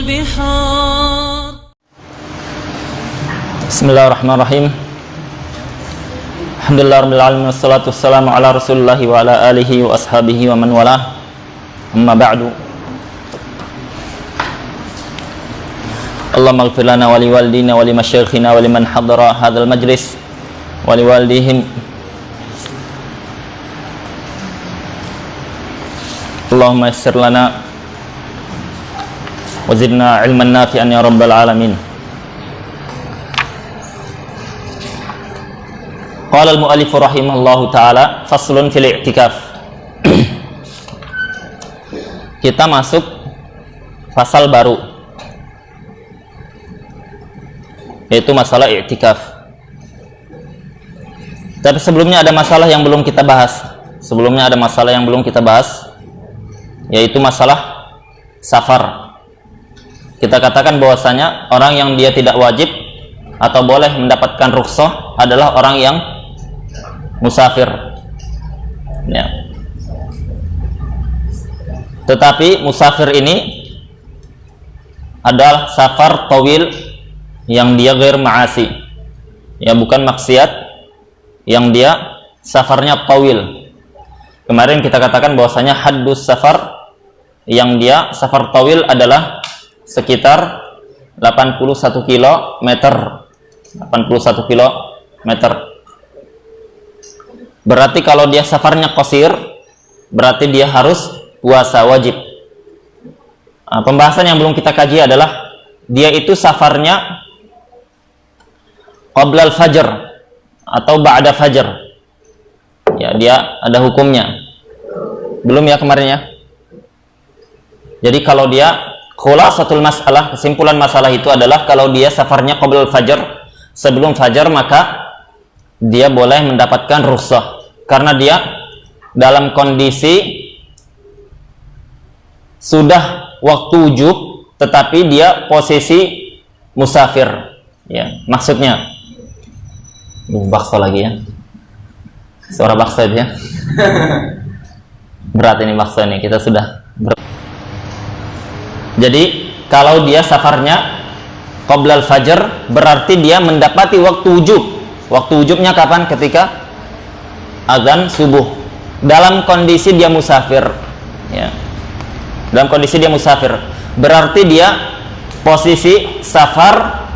البحار. بسم الله الرحمن الرحيم. Alhamdulillah rabbil alamin wassalatu wassalamu ala Rasulillah wa ala alihi wa ashabihi wa man walah. Amma ba'du. Allahumma ighfir lana wa liwalidina wa limasyayikhina wa liman hadara hadzal majlis wa liwalidihim. Allahumma yassir lana wa zidna ilman nafi'an ya rabbal alamin. Qala al-mu'allif rahimahullahu ta'ala faslun fil i'tikaf. Kita masuk fasal baru, yaitu masalah i'tikaf. Tapi sebelumnya ada masalah yang belum kita bahas. Yaitu masalah safar. Kita katakan bahwasanya orang yang dia tidak wajib atau boleh mendapatkan rukhsah adalah orang yang musafir, ya. Tetapi musafir ini adalah safar tawil yang dia ghair ma'asi, ya, bukan maksiat, yang dia safarnya tawil. Kemarin kita katakan bahwasanya haddus safar, yang dia safar tawil adalah sekitar 81 kilometer. Berarti kalau dia safarnya qasir, berarti dia harus puasa wajib. Pembahasan yang belum kita kaji adalah dia itu safarnya qabla al-fajr atau ba'da fajr. Ya, dia ada hukumnya. Belum ya kemarin ya. Jadi kalau dia khulasatul masalah, kesimpulan masalah itu adalah kalau dia safarnya qabla al-fajr, sebelum fajar, maka dia boleh mendapatkan rukhsah karena dia dalam kondisi sudah waktu wujub tetapi dia posisi musafir, ya. Maksudnya bakso lagi ya, suara bakso itu ya. Berat ini bakso ini, kita sudah Jadi kalau dia safarnya qabla al-fajr, berarti dia mendapati waktu wujub. Waktu wujubnya kapan? Ketika azan subuh. Dalam kondisi dia musafir, ya. Dalam kondisi dia musafir, berarti dia posisi safar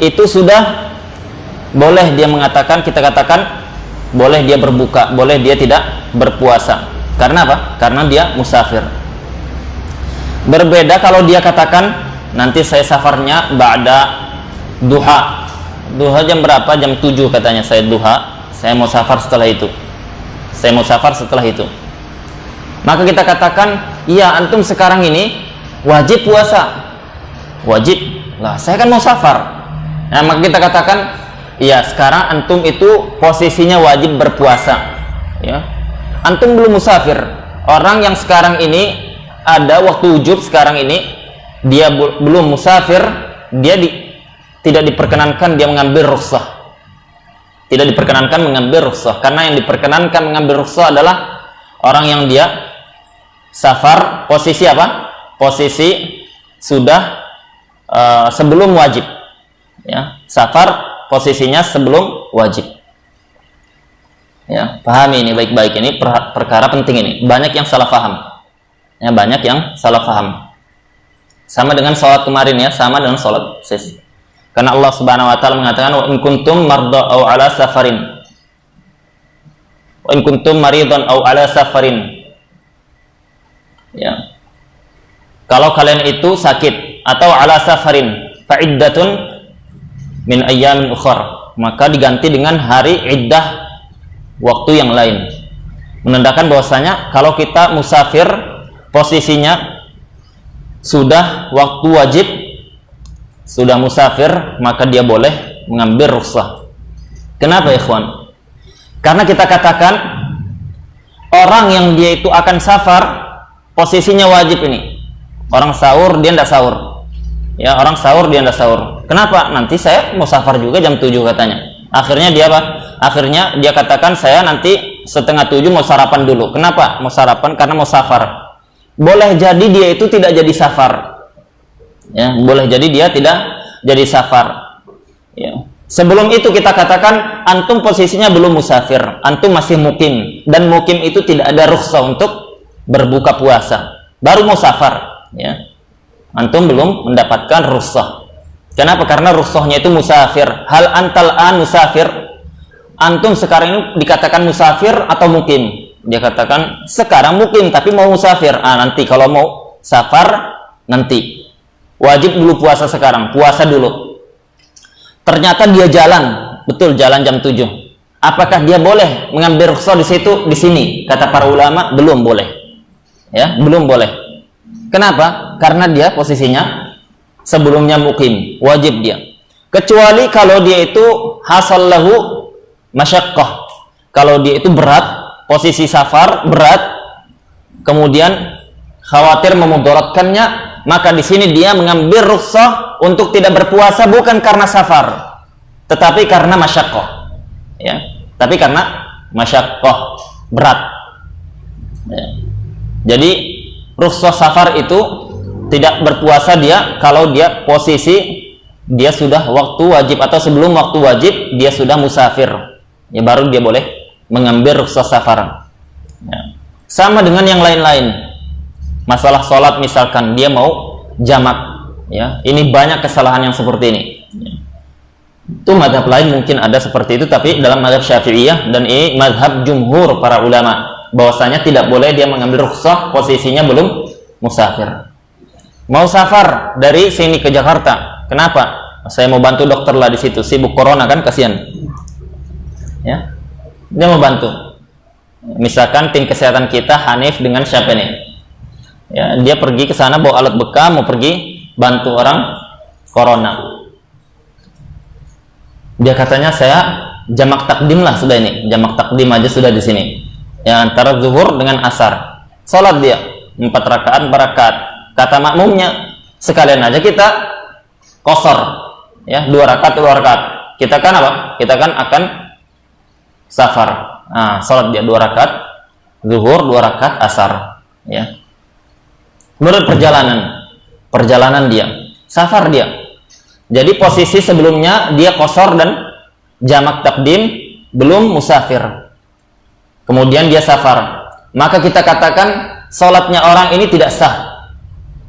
itu sudah boleh dia mengatakan, kita katakan boleh dia berbuka, boleh dia tidak berpuasa. Karena apa? Karena dia musafir. Berbeda kalau dia katakan nanti saya safarnya ba'da duha. Duha jam berapa? Jam 7 katanya saya duha. Saya mau safar setelah itu. Maka kita katakan, iya antum sekarang ini wajib puasa. Wajib. Lah, saya kan mau safar. Nah, maka kita katakan, iya sekarang antum itu posisinya wajib berpuasa. Ya. Antum belum musafir. Orang yang sekarang ini ada waktu wujub sekarang ini, dia belum musafir, dia tidak diperkenankan dia mengambil rukhsah. Tidak diperkenankan mengambil rukhsah, karena yang diperkenankan mengambil rukhsah adalah orang yang dia safar posisi apa? Posisi sudah sebelum wajib, ya. Safar posisinya sebelum wajib, ya. Pahami ini baik-baik, ini perkara penting ini. Banyak yang salah paham. Ya, banyak yang salah paham. Sama dengan sholat kemarin ya, sama dengan sholat sesi. Karena Allah Subhanahu wa taala mengatakan wa in kuntum marda aw ala safarin. Wa in kuntum maridan aw ala safarin. Ya. Kalau kalian itu sakit atau ala safarin, fa iddatun min ayyamin ukhra, maka diganti dengan hari iddah waktu yang lain. Menandakan bahwasanya kalau kita musafir posisinya sudah waktu wajib, sudah musafir, maka dia boleh mengambil rukhsah. Kenapa ya ikhwan? Karena kita katakan orang yang dia itu akan safar posisinya wajib ini. Orang sahur dia tidak sahur. Ya, orang sahur dia tidak sahur. Kenapa? Nanti saya mau safar juga jam 7 katanya. Akhirnya dia apa? Akhirnya dia katakan saya nanti setengah 7 mau sarapan dulu. Kenapa? Mau sarapan karena mau safar. Boleh jadi dia itu tidak jadi safar. Ya, boleh jadi dia tidak jadi safar. Ya. Sebelum itu kita katakan antum posisinya belum musafir, antum masih mukim, dan mukim itu tidak ada rukhsah untuk berbuka puasa. Baru mau safar, ya. Antum belum mendapatkan rukhsah. Kenapa? Karena rukhsahnya itu musafir. Hal antal an musafir? Antum sekarang ini dikatakan musafir atau mukim? Dia katakan sekarang mukim tapi mau musafir. Nanti kalau mau safar nanti. Wajib dulu puasa sekarang, puasa dulu. Ternyata dia jalan, betul jalan jam 7. Apakah dia boleh mengambil rukhsah di situ, di sini? Kata para ulama, belum boleh. Ya, belum boleh. Kenapa? Karena dia posisinya sebelumnya mukim, wajib dia. Kecuali kalau dia itu hasal lahu masyaqqah. Kalau dia itu berat, posisi safar berat, kemudian khawatir memudaratkannya, maka di sini dia mengambil rukhsah untuk tidak berpuasa bukan karena safar, tetapi karena masyaqqah. Ya, tapi karena masyaqqah berat. Ya. Jadi rukhsah safar itu tidak berpuasa dia kalau dia posisi dia sudah waktu wajib atau sebelum waktu wajib dia sudah musafir. Ya, baru dia boleh mengambil rukhsah safar. Ya. Sama dengan yang lain-lain. Masalah sholat misalkan dia mau jamak, ya, ini banyak kesalahan yang seperti ini. Itu madhab lain mungkin ada seperti itu, tapi dalam madhab Syafi'iyah dan ini madhab jumhur para ulama bahwasanya tidak boleh dia mengambil rukhsah posisinya belum musafir. Mau safar dari sini ke Jakarta, kenapa? Saya mau bantu dokter lah di situ, sibuk corona kan, kasihan. Ya, dia mau bantu. Misalkan tim kesehatan kita Hanif dengan siapa nih? Ya, dia pergi ke sana bawa alat bekam mau pergi bantu orang corona. Dia katanya saya jamak takdim lah sudah ini, jamak takdim aja sudah di sini. Ya, antara zuhur dengan asar. Salat dia 4 rakaat, 4 rakaat. Kata makmumnya, sekalian aja kita qasar. Ya, 2 rakaat, 2 rakaat. Kita kan apa? Kita kan akan safar. Salat dia 2 rakaat zuhur, 2 rakaat asar. Ya. Menurut perjalanan dia, safar dia. Jadi posisi sebelumnya dia qasar dan jamak takdim, belum musafir. Kemudian dia safar. Maka kita katakan salatnya orang ini tidak sah.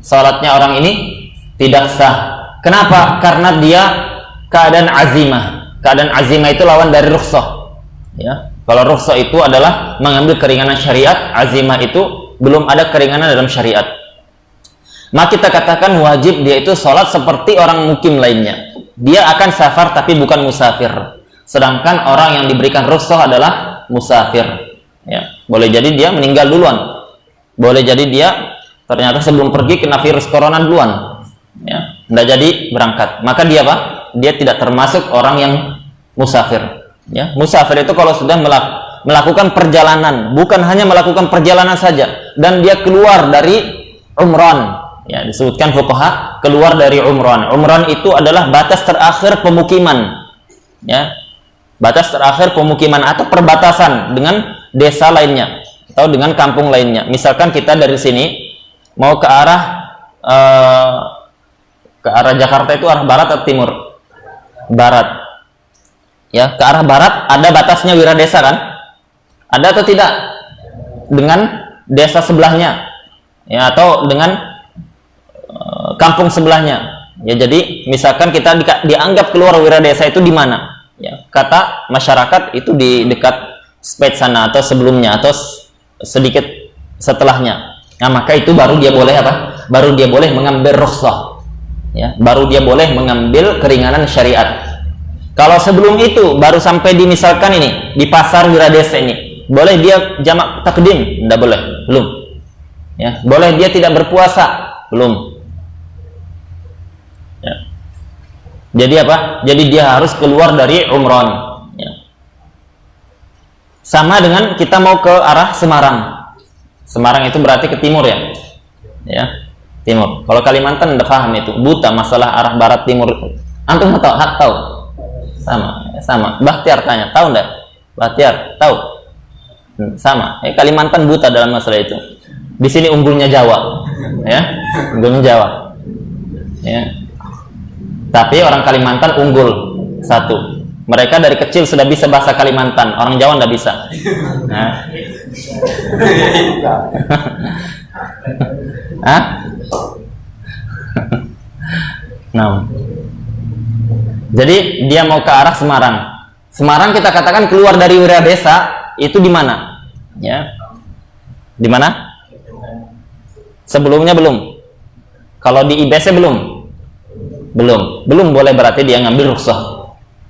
Salatnya orang ini tidak sah. Kenapa? Karena dia keadaan azimah. Keadaan azimah itu lawan dari rukhsah. Ya. Kalau rukhsah itu adalah mengambil keringanan syariat, azimah itu belum ada keringanan dalam syariat. Maka kita katakan wajib dia itu sholat seperti orang mukim lainnya. Dia akan safar tapi bukan musafir. Sedangkan orang yang diberikan rukhsah adalah musafir. Ya, boleh jadi dia meninggal duluan. Boleh jadi dia ternyata sebelum pergi kena virus corona duluan. Ya, tidak jadi berangkat. Maka dia apa? Dia tidak termasuk orang yang musafir. Ya, musafir itu kalau sudah melakukan perjalanan, bukan hanya melakukan perjalanan saja, dan dia keluar dari umran. Ya, disebutkan fuqaha keluar dari umran. Umran itu adalah batas terakhir pemukiman. Ya. Batas terakhir pemukiman atau perbatasan dengan desa lainnya atau dengan kampung lainnya. Misalkan kita dari sini mau ke arah Jakarta itu arah barat atau timur? Barat. Ya, ke arah barat ada batasnya Wiradesa kan? Ada atau tidak? Dengan desa sebelahnya. Ya, atau dengan kampung sebelahnya. Ya, jadi misalkan kita dianggap keluar Wiradesa itu di mana? Ya, kata masyarakat itu di dekat spet sana atau sebelumnya atau sedikit setelahnya. Nah, maka itu baru dia boleh apa? Baru dia boleh mengambil rukhsah. Ya, baru dia boleh mengambil keringanan syariat. Kalau sebelum itu baru sampai di misalkan ini di pasar Wiradesa ini, boleh dia jamak takdim? Tidak boleh, belum. Ya, boleh dia tidak berpuasa? Belum. Ya. Jadi apa? Jadi dia harus keluar dari umran. Ya. Sama dengan kita mau ke arah Semarang. Semarang itu berarti ke timur ya. Ya, timur. Kalau Kalimantan udah paham itu, buta masalah arah barat timur. Antum tahu? Sama. Bahtiar tanya, tahu enggak? Bahtiar, tahu? Sama. Kalimantan buta dalam masalah itu. Di sini unggulnya Jawa. Ya, unggulnya Jawa. Ya. Tapi orang Kalimantan unggul satu. Mereka dari kecil sudah bisa bahasa Kalimantan, orang Jawa nggak bisa. Nah. Hah? Nah. Jadi dia mau ke arah Semarang. Semarang kita katakan keluar dari wilayah desa itu di mana? Ya. Di mana? Sebelumnya belum. Kalau di IBC belum boleh, berarti dia ngambil rukhsah.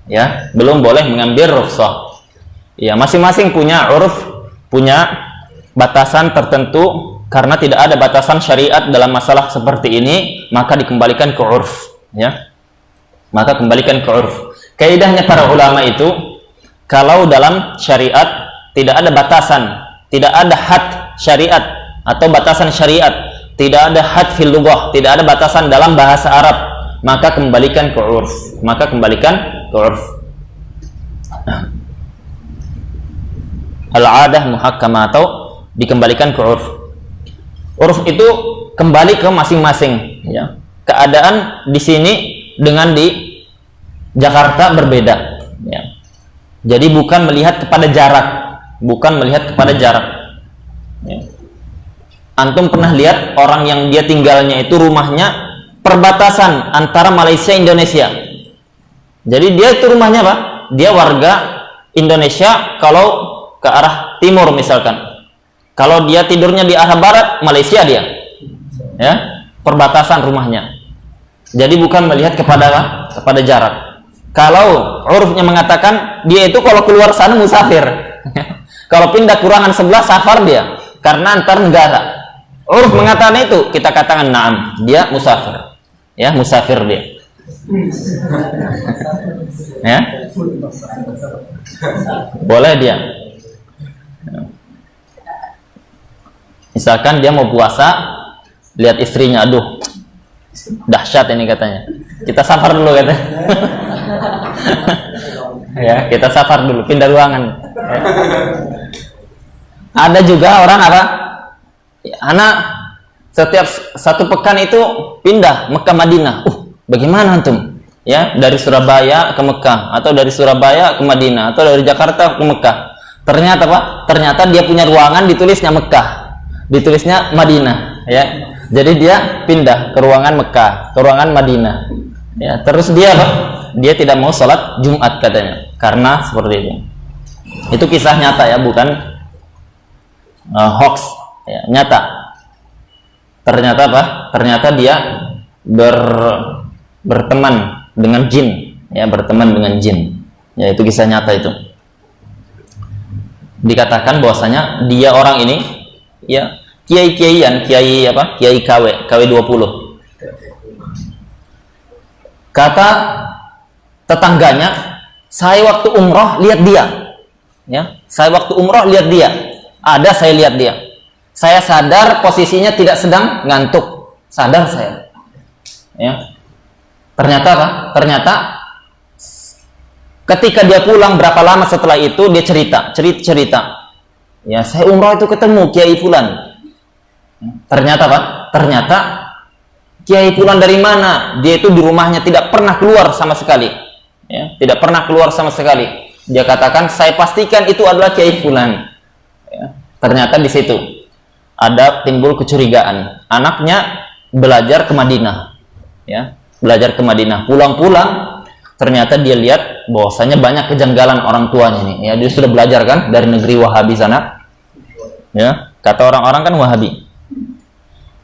Ya, belum boleh mengambil rukhsah. Ya, masing-masing punya uruf, punya batasan tertentu. Karena tidak ada batasan syariat dalam masalah seperti ini, maka dikembalikan ke urf. Ya, maka kembalikan ke urf. Kaidahnya para ulama itu, kalau dalam syariat tidak ada batasan, tidak ada had syariat atau batasan syariat, tidak ada had fil lughah, tidak ada batasan dalam bahasa Arab, maka kembalikan ke urf. Maka kembalikan ke urf. Al-adah muhakkamah atau dikembalikan ke urf. Urf itu kembali ke masing-masing. Ya. Keadaan di sini dengan di Jakarta berbeda. Ya. Jadi bukan melihat kepada jarak, Ya. Antum pernah lihat orang yang dia tinggalnya itu rumahnya perbatasan antara Malaysia Indonesia. Jadi dia itu rumahnya apa? Dia warga Indonesia kalau ke arah timur misalkan. Kalau dia tidurnya di arah barat, Malaysia dia. Ya, perbatasan rumahnya. Jadi bukan melihat kepada apa? Kepada jarak. Kalau urufnya mengatakan dia itu kalau keluar sana musafir. Kalau pindah ke ruangan sebelah safar dia karena antar negara. Uruf mengatakan itu, kita katakan na'am, dia musafir. Ya, musafir dia. Ya. Boleh dia. Misalkan dia mau puasa, lihat istrinya, aduh, dahsyat ini katanya. Kita safar dulu katanya. Ya, kita safar dulu, pindah ruangan. Ya. Ada juga orang apa? Anak setiap satu pekan itu pindah Mekah Madinah. Bagaimana antum? Ya, dari Surabaya ke Mekah atau dari Surabaya ke Madinah atau dari Jakarta ke Mekah. Ternyata apa? Ternyata dia punya ruangan ditulisnya Mekah. Ditulisnya Madinah, ya. Jadi dia pindah ke ruangan Mekah, ke ruangan Madinah. Ya, terus dia apa? Dia tidak mau sholat Jumat katanya, karena seperti itu. Itu kisah nyata ya, bukan hoax, ya, nyata. Ternyata apa? Ternyata dia berteman dengan jin, ya, berteman dengan jin. Ya, itu kisah nyata itu. Dikatakan bahwasanya dia orang ini, ya, kiai KW 20. Kata tetangganya, saya waktu umroh lihat dia. Ya, saya waktu umroh lihat dia. Saya lihat dia. Saya sadar posisinya tidak sedang ngantuk. Sadar saya. Ya. Ternyata apa? Ternyata ketika dia pulang berapa lama setelah itu dia cerita. Ya, saya umroh itu ketemu Kiai Fulan. Ternyata apa? Ternyata Kiai Fulan dari mana? Dia itu di rumahnya tidak pernah keluar sama sekali. Ya, tidak pernah keluar sama sekali. Dia katakan, saya pastikan itu adalah Kiai Fulan. Ya, ternyata di situ ada timbul kecurigaan. Anaknya belajar ke Madinah. Ya, belajar ke Madinah. Pulang-pulang, ternyata dia lihat bahwasanya banyak kejanggalan orang tuanya ini. Ya, dia sudah belajar kan dari negeri Wahabi sana. Ya, kata orang-orang kan Wahabi.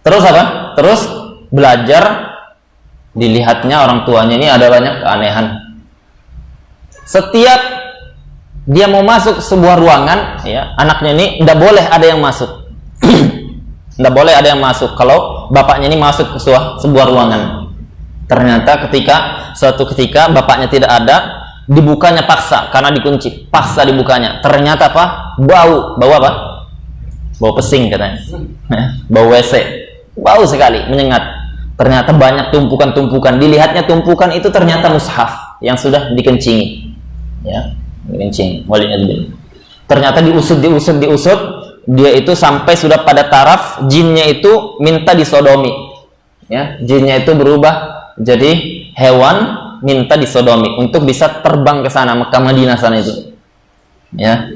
Terus apa? Terus belajar, dilihatnya orang tuanya ini ada banyak keanehan. Setiap dia mau masuk sebuah ruangan, ya, anaknya ini tidak boleh ada yang masuk. Tidak boleh ada yang masuk kalau bapaknya ini masuk ke sebuah ruangan. Ternyata suatu ketika bapaknya tidak ada, dibukanya paksa karena dikunci, paksa dibukanya. Ternyata apa? Bau apa? Bau pesing katanya. Bau WC. Bau sekali, menyengat. Ternyata banyak tumpukan-tumpukan. Dilihatnya tumpukan itu ternyata mushaf yang sudah dikencingi. Ya, dikencingi. Ternyata diusut. Dia itu sampai sudah pada taraf jinnya itu minta disodomi. Ya, jinnya itu berubah jadi hewan minta disodomi untuk bisa terbang ke sana, Mekah Madinah sana itu. Ya.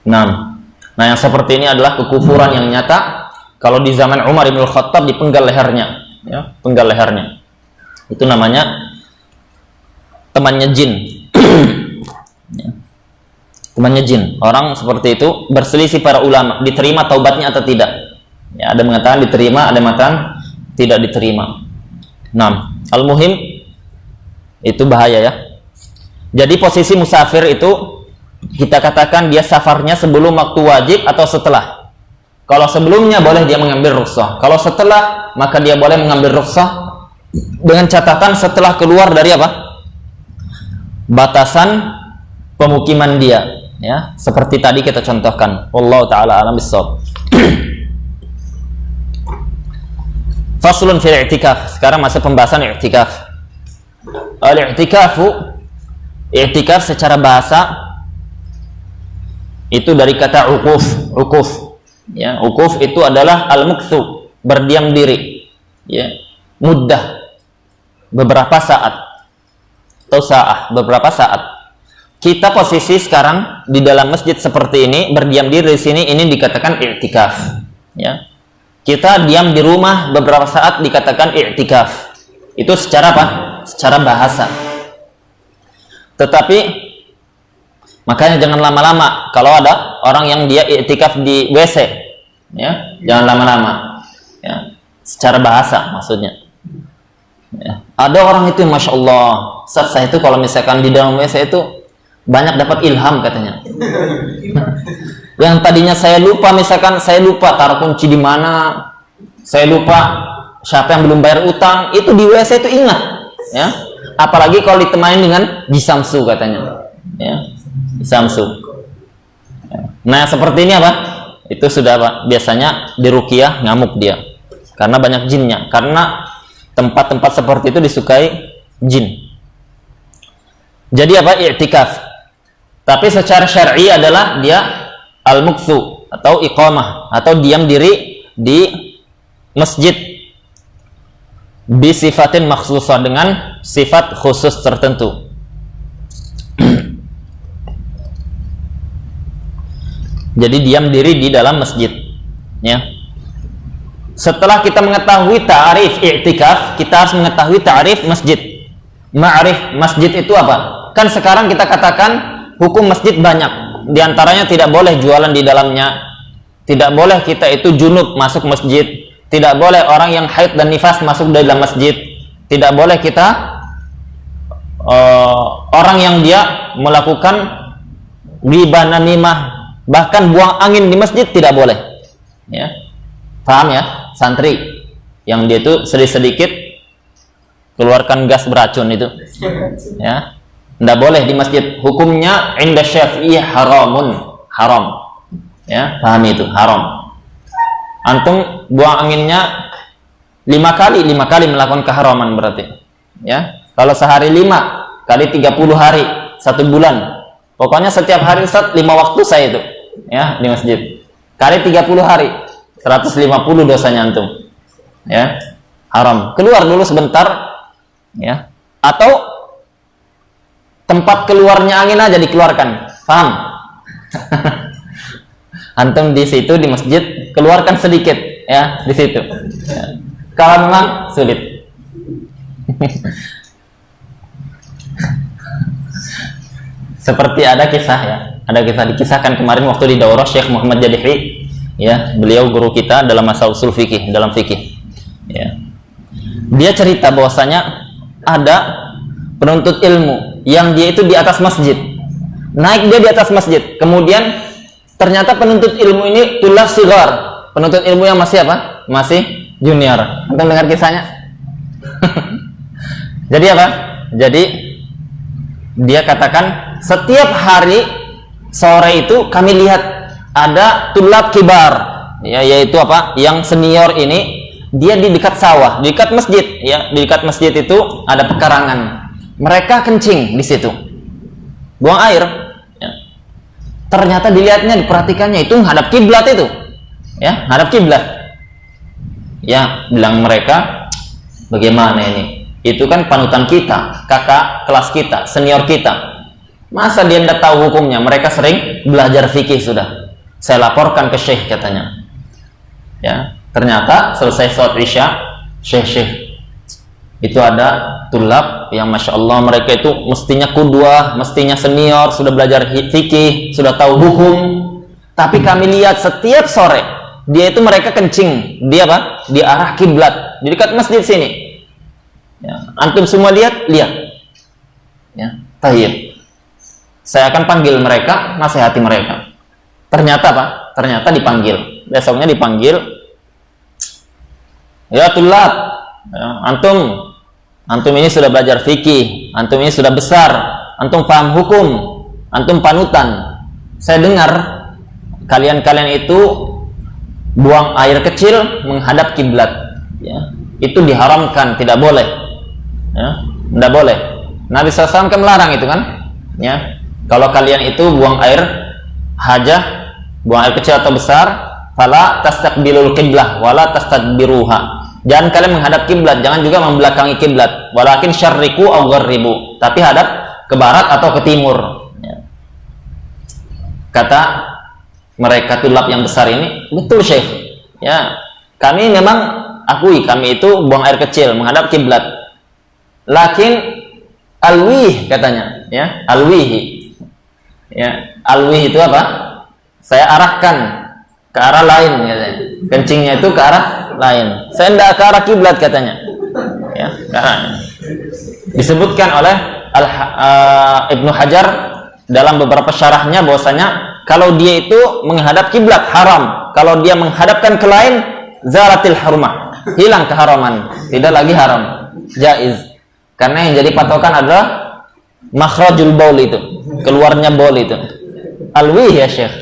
Nah, yang seperti ini adalah kekufuran yang nyata. Kalau di zaman Umar bin Khattab dipenggal lehernya, ya, penggal lehernya. Itu namanya temannya jin. Ya. Temannya jin. Orang seperti itu berselisih para ulama, diterima taubatnya atau tidak. Ya, ada mengatakan diterima, ada mengatakan tidak diterima. Nah, al-muhim itu bahaya ya. Jadi posisi musafir itu kita katakan dia safarnya sebelum waktu wajib atau setelah. Kalau sebelumnya boleh dia mengambil rukhsah. Kalau setelah maka dia boleh mengambil rukhsah dengan catatan setelah keluar dari apa? Batasan pemukiman dia, ya. Seperti tadi kita contohkan. Wallahu taala alam bissawab. Faslun fil i'tikaf. Sekarang masuk pembahasan i'tikaf. I'tikaf secara bahasa itu dari kata ukuf. Ya, ukuf itu adalah al-mukthu, berdiam diri. Ya, muddah beberapa saat atau beberapa saat. Kita posisi sekarang di dalam masjid seperti ini, berdiam diri di sini, ini dikatakan i'tikaf. Ya. Kita diam di rumah beberapa saat dikatakan i'tikaf. Itu secara apa? Secara bahasa. Tetapi makanya jangan lama-lama kalau ada orang yang dia i'tikaf di WC, ya, jangan lama-lama. Ya, secara bahasa maksudnya. Ya. Ada orang itu, masya Allah, saya itu kalau misalkan di dalam WC itu banyak dapat ilham katanya. Yang tadinya saya lupa, misalkan saya lupa taruh kunci di mana, saya lupa siapa yang belum bayar utang, itu di WC itu ingat, ya. Apalagi kalau ditemani dengan bisamsu katanya, ya, bisamsu. Nah seperti ini apa? Itu sudah apa? Biasanya di ruqyah ngamuk dia, karena banyak jinnya. Karena tempat-tempat seperti itu disukai jin. Jadi apa? I'tikaf. Tapi secara syar'i adalah dia al-mukthu atau iqamah atau diam diri di masjid bisifatin makhsusah, dengan sifat khusus tertentu. Jadi diam diri di dalam masjid, ya. Setelah kita mengetahui ta'rif i'tikaf, kita harus mengetahui ta'rif masjid. Ma'rif masjid itu apa? Kan sekarang kita katakan hukum masjid banyak. Di antaranya tidak boleh jualan di dalamnya, tidak boleh kita itu junub masuk masjid, tidak boleh orang yang haid dan nifas masuk dalam masjid, tidak boleh kita orang yang dia melakukan ghibah namimah, bahkan buang angin di masjid tidak boleh, ya. Paham ya, santri yang dia itu sedikit keluarkan gas beracun itu, ya, tidak boleh di masjid. Hukumnya inda syafi'i haram, ya, paham itu, haram. Antum buang anginnya 5 kali melakukan keharaman berarti, ya. Kalau sehari 5 kali 30 hari 1 bulan, pokoknya setiap hari Ustaz 5 waktu saya itu, ya, di masjid, kali 30 hari 150 dosanya antum, ya, haram. Keluar dulu sebentar, ya, atau tempat keluarnya angin aja dikeluarkan, paham? Antum di situ di masjid keluarkan sedikit, ya, di situ, ya. Kalau memang sulit. Seperti ada kisah, ya, ada kisah dikisahkan kemarin waktu di daurah Syekh Muhammad Jadihi, ya, beliau guru kita dalam masalah usul fikih, dalam fikih, ya. Dia cerita bahwasanya ada penuntut ilmu yang dia itu di atas masjid, naik dia di atas masjid, kemudian ternyata penuntut ilmu ini tulab sigar, penuntut ilmu yang masih apa? Masih junior. Antum dengar kisahnya? Jadi apa? Jadi dia katakan setiap hari sore itu kami lihat ada tulab kibar, ya, yaitu apa? Yang senior ini dia di dekat sawah, di dekat masjid, ya, di dekat masjid itu ada pekarangan. Mereka kencing di situ, buang air. Ternyata dilihatnya, diperhatikannya itu menghadap kiblat itu, ya, menghadap kiblat. Ya, bilang mereka, bagaimana ini itu kan panutan kita, kakak kelas kita, senior kita. Masa dia tidak tahu hukumnya? Mereka sering belajar fikih sudah. Saya laporkan ke syekh katanya. Ya, ternyata selesai sholat isya, syekh itu ada tulab yang masya Allah mereka itu mestinya kudwah, mestinya senior, sudah belajar fikih, sudah tahu hukum. Tapi kami lihat setiap sore dia itu mereka kencing, dia apa? Di arah kiblat, di dekat masjid sini. Ya, antum semua lihat. Ya, tayyib. Saya akan panggil mereka, nasihati mereka. Ternyata apa? Ternyata dipanggil. Besoknya dipanggil. Ya tulab, ya, antum ini sudah belajar fikih, antum ini sudah besar, antum paham hukum, antum panutan. Saya dengar kalian itu buang air kecil menghadap kiblat. Ya, itu diharamkan, tidak boleh. Ya, tidak boleh. Nabi SAW kan melarang itu kan. Ya, kalau kalian itu buang air hajah, buang air kecil atau besar, fala tastaqbilul qiblah wala tastadbiruha. Jangan kalian menghadap kiblat, jangan juga membelakangi kiblat. Walakin syarriku aw gharribu, tapi hadap ke barat atau ke timur. Ya. Kata mereka tulab yang besar ini, betul Syekh. Ya, kami memang akui kami itu buang air kecil menghadap kiblat. Lakin alwih katanya, ya, alwihi. Ya, alwih itu apa? Saya arahkan ke arah lain katanya. Kencingnya itu ke arah lain. Saya tidak ke arah kiblat katanya. Ya, karena disebutkan oleh Ibnu Hajar dalam beberapa syarahnya bahwasanya kalau dia itu menghadap kiblat haram, kalau dia menghadapkan ke lain zalatil hurmah, hilang keharaman, tidak lagi haram, jaiz. Karena yang jadi patokan adalah makhrajul baul itu, keluarnya baul itu. Alwih ya Syekh.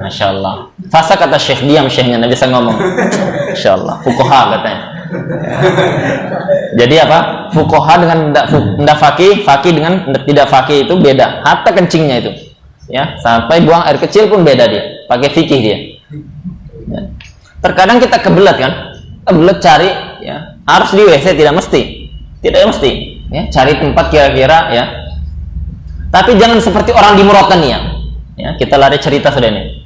Masya Allah. Fasa kata Syekh, diam Syekhnya, tidak bisa ngomong. Masya Allah, fuqaha katanya. Jadi apa? Fuqaha dengan tidak fakih, fakih dengan tidak fakih itu beda. Hatta kencingnya itu, ya, sampai buang air kecil pun beda dia. Pakai fikih dia. Ya. Terkadang kita kebelet kan, kebelet cari, ya, harus di WC tidak mesti, ya, cari tempat kira-kira, ya. Tapi jangan seperti orang di Mauritania. Ya, kita lari cerita sudah ini.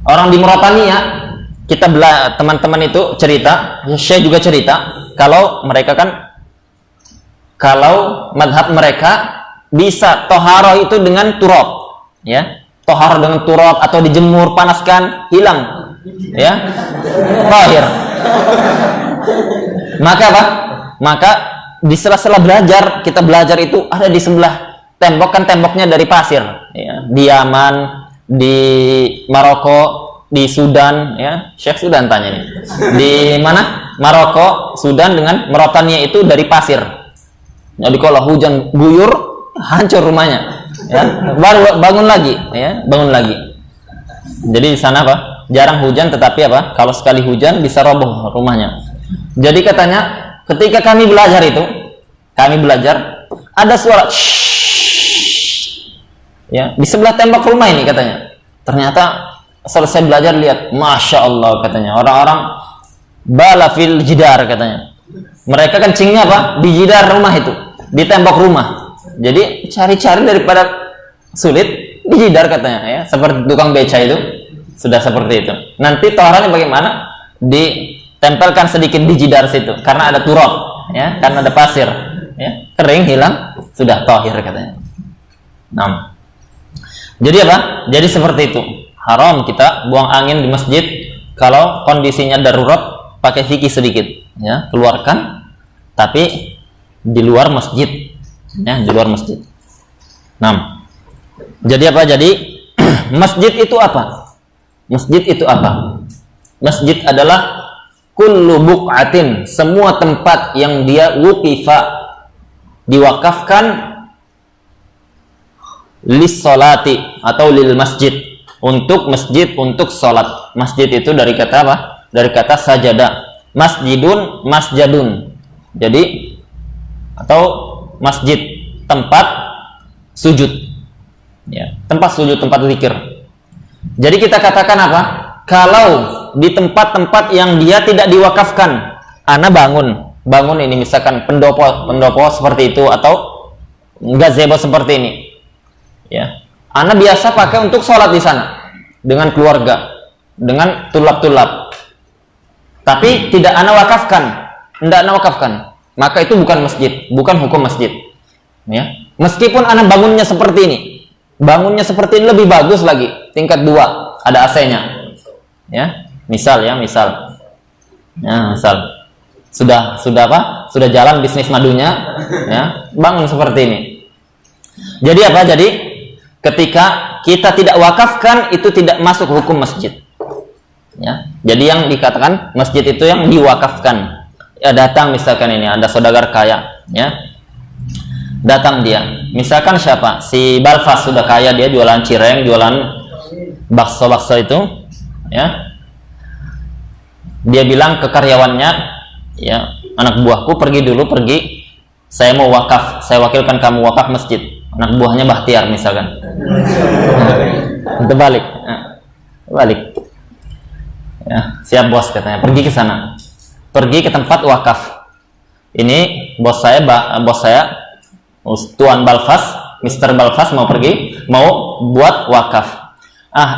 Orang di Mauritania, kita teman-teman itu cerita, saya juga cerita, kalau mereka kan, kalau madhab mereka bisa toharoh itu dengan turab, ya, toharoh dengan turab atau dijemur, panaskan, hilang, ya, tahir. Maka apa? Maka di sela-sela belajar, kita belajar itu ada di sebelah tembok, kan temboknya dari pasir, ya, di Yaman, di Maroko, di Sudan, ya, Syekh Sudan tanya nih, di mana? Maroko, Sudan dengan Mauritania itu dari pasir. Jadi kalau hujan guyur, hancur rumahnya, ya, baru bangun lagi, ya, bangun lagi. Jadi di sana apa? Jarang hujan, tetapi apa? Kalau sekali hujan bisa roboh rumahnya. Jadi katanya, ketika kami belajar itu, ada suara ya, di sebelah tembok rumah ini katanya. Ternyata selesai belajar lihat, masya Allah katanya, orang-orang balafil jidar katanya. Mereka kencingnya apa? Di jidar rumah itu, di tembok rumah. Jadi cari-cari daripada sulit, di jidar katanya, ya, seperti tukang beca itu sudah seperti itu. Nanti toharannya bagaimana? Ditempelkan sedikit di jidar situ, karena ada turab, ya, karena ada pasir, ya, kering hilang, sudah tohir katanya. Nah. Jadi apa? Jadi seperti itu. Haram kita buang angin di masjid kalau kondisinya darurat, pakai fikih sedikit, ya, keluarkan, tapi di luar masjid, ya, di luar masjid. Nah, jadi apa? Jadi masjid itu apa? Masjid itu apa? Masjid adalah kullu buq'atin, semua tempat yang dia wuqifa, diwakafkan lis solati atau lil masjid, untuk masjid, untuk solat. Masjid itu dari kata apa? Dari kata sajadah. Masjidun, masjadun. Jadi atau masjid, tempat sujud, ya, tempat sujud, tempat zikir. Jadi kita katakan apa? Kalau di tempat-tempat yang dia tidak diwakafkan, ana bangun bangun ini misalkan pendopo seperti itu atau gazebo seperti ini, ya, ana biasa pakai untuk sholat di sana dengan keluarga, dengan tulab-tulab, tapi tidak ana wakafkan, tidak ana wakafkan, maka itu bukan masjid, bukan hukum masjid, ya. Meskipun ana bangunnya seperti ini lebih bagus lagi, tingkat 2, ada AC-nya, ya, misal sudah apa? Sudah jalan bisnis madunya, ya, bangun seperti ini. Jadi apa? Jadi ketika kita tidak wakafkan itu tidak masuk hukum masjid. Ya. Jadi yang dikatakan masjid itu yang diwakafkan. Ya, datang misalkan ini ada saudagar kaya, ya. Datang dia. Misalkan siapa? Si Balfas sudah kaya, dia jualan cireng, jualan bakso-bakso itu, ya. Dia bilang ke karyawannya, ya, anak buahku pergi, saya mau wakaf, saya wakilkan kamu wakaf masjid. Anak buahnya Bahtiar misalkan. Terbalik. Ya, siap bos katanya, pergi ke sana. Pergi ke tempat wakaf. Ini bos saya Tuan Balfas, Mr. Balfas mau buat wakaf.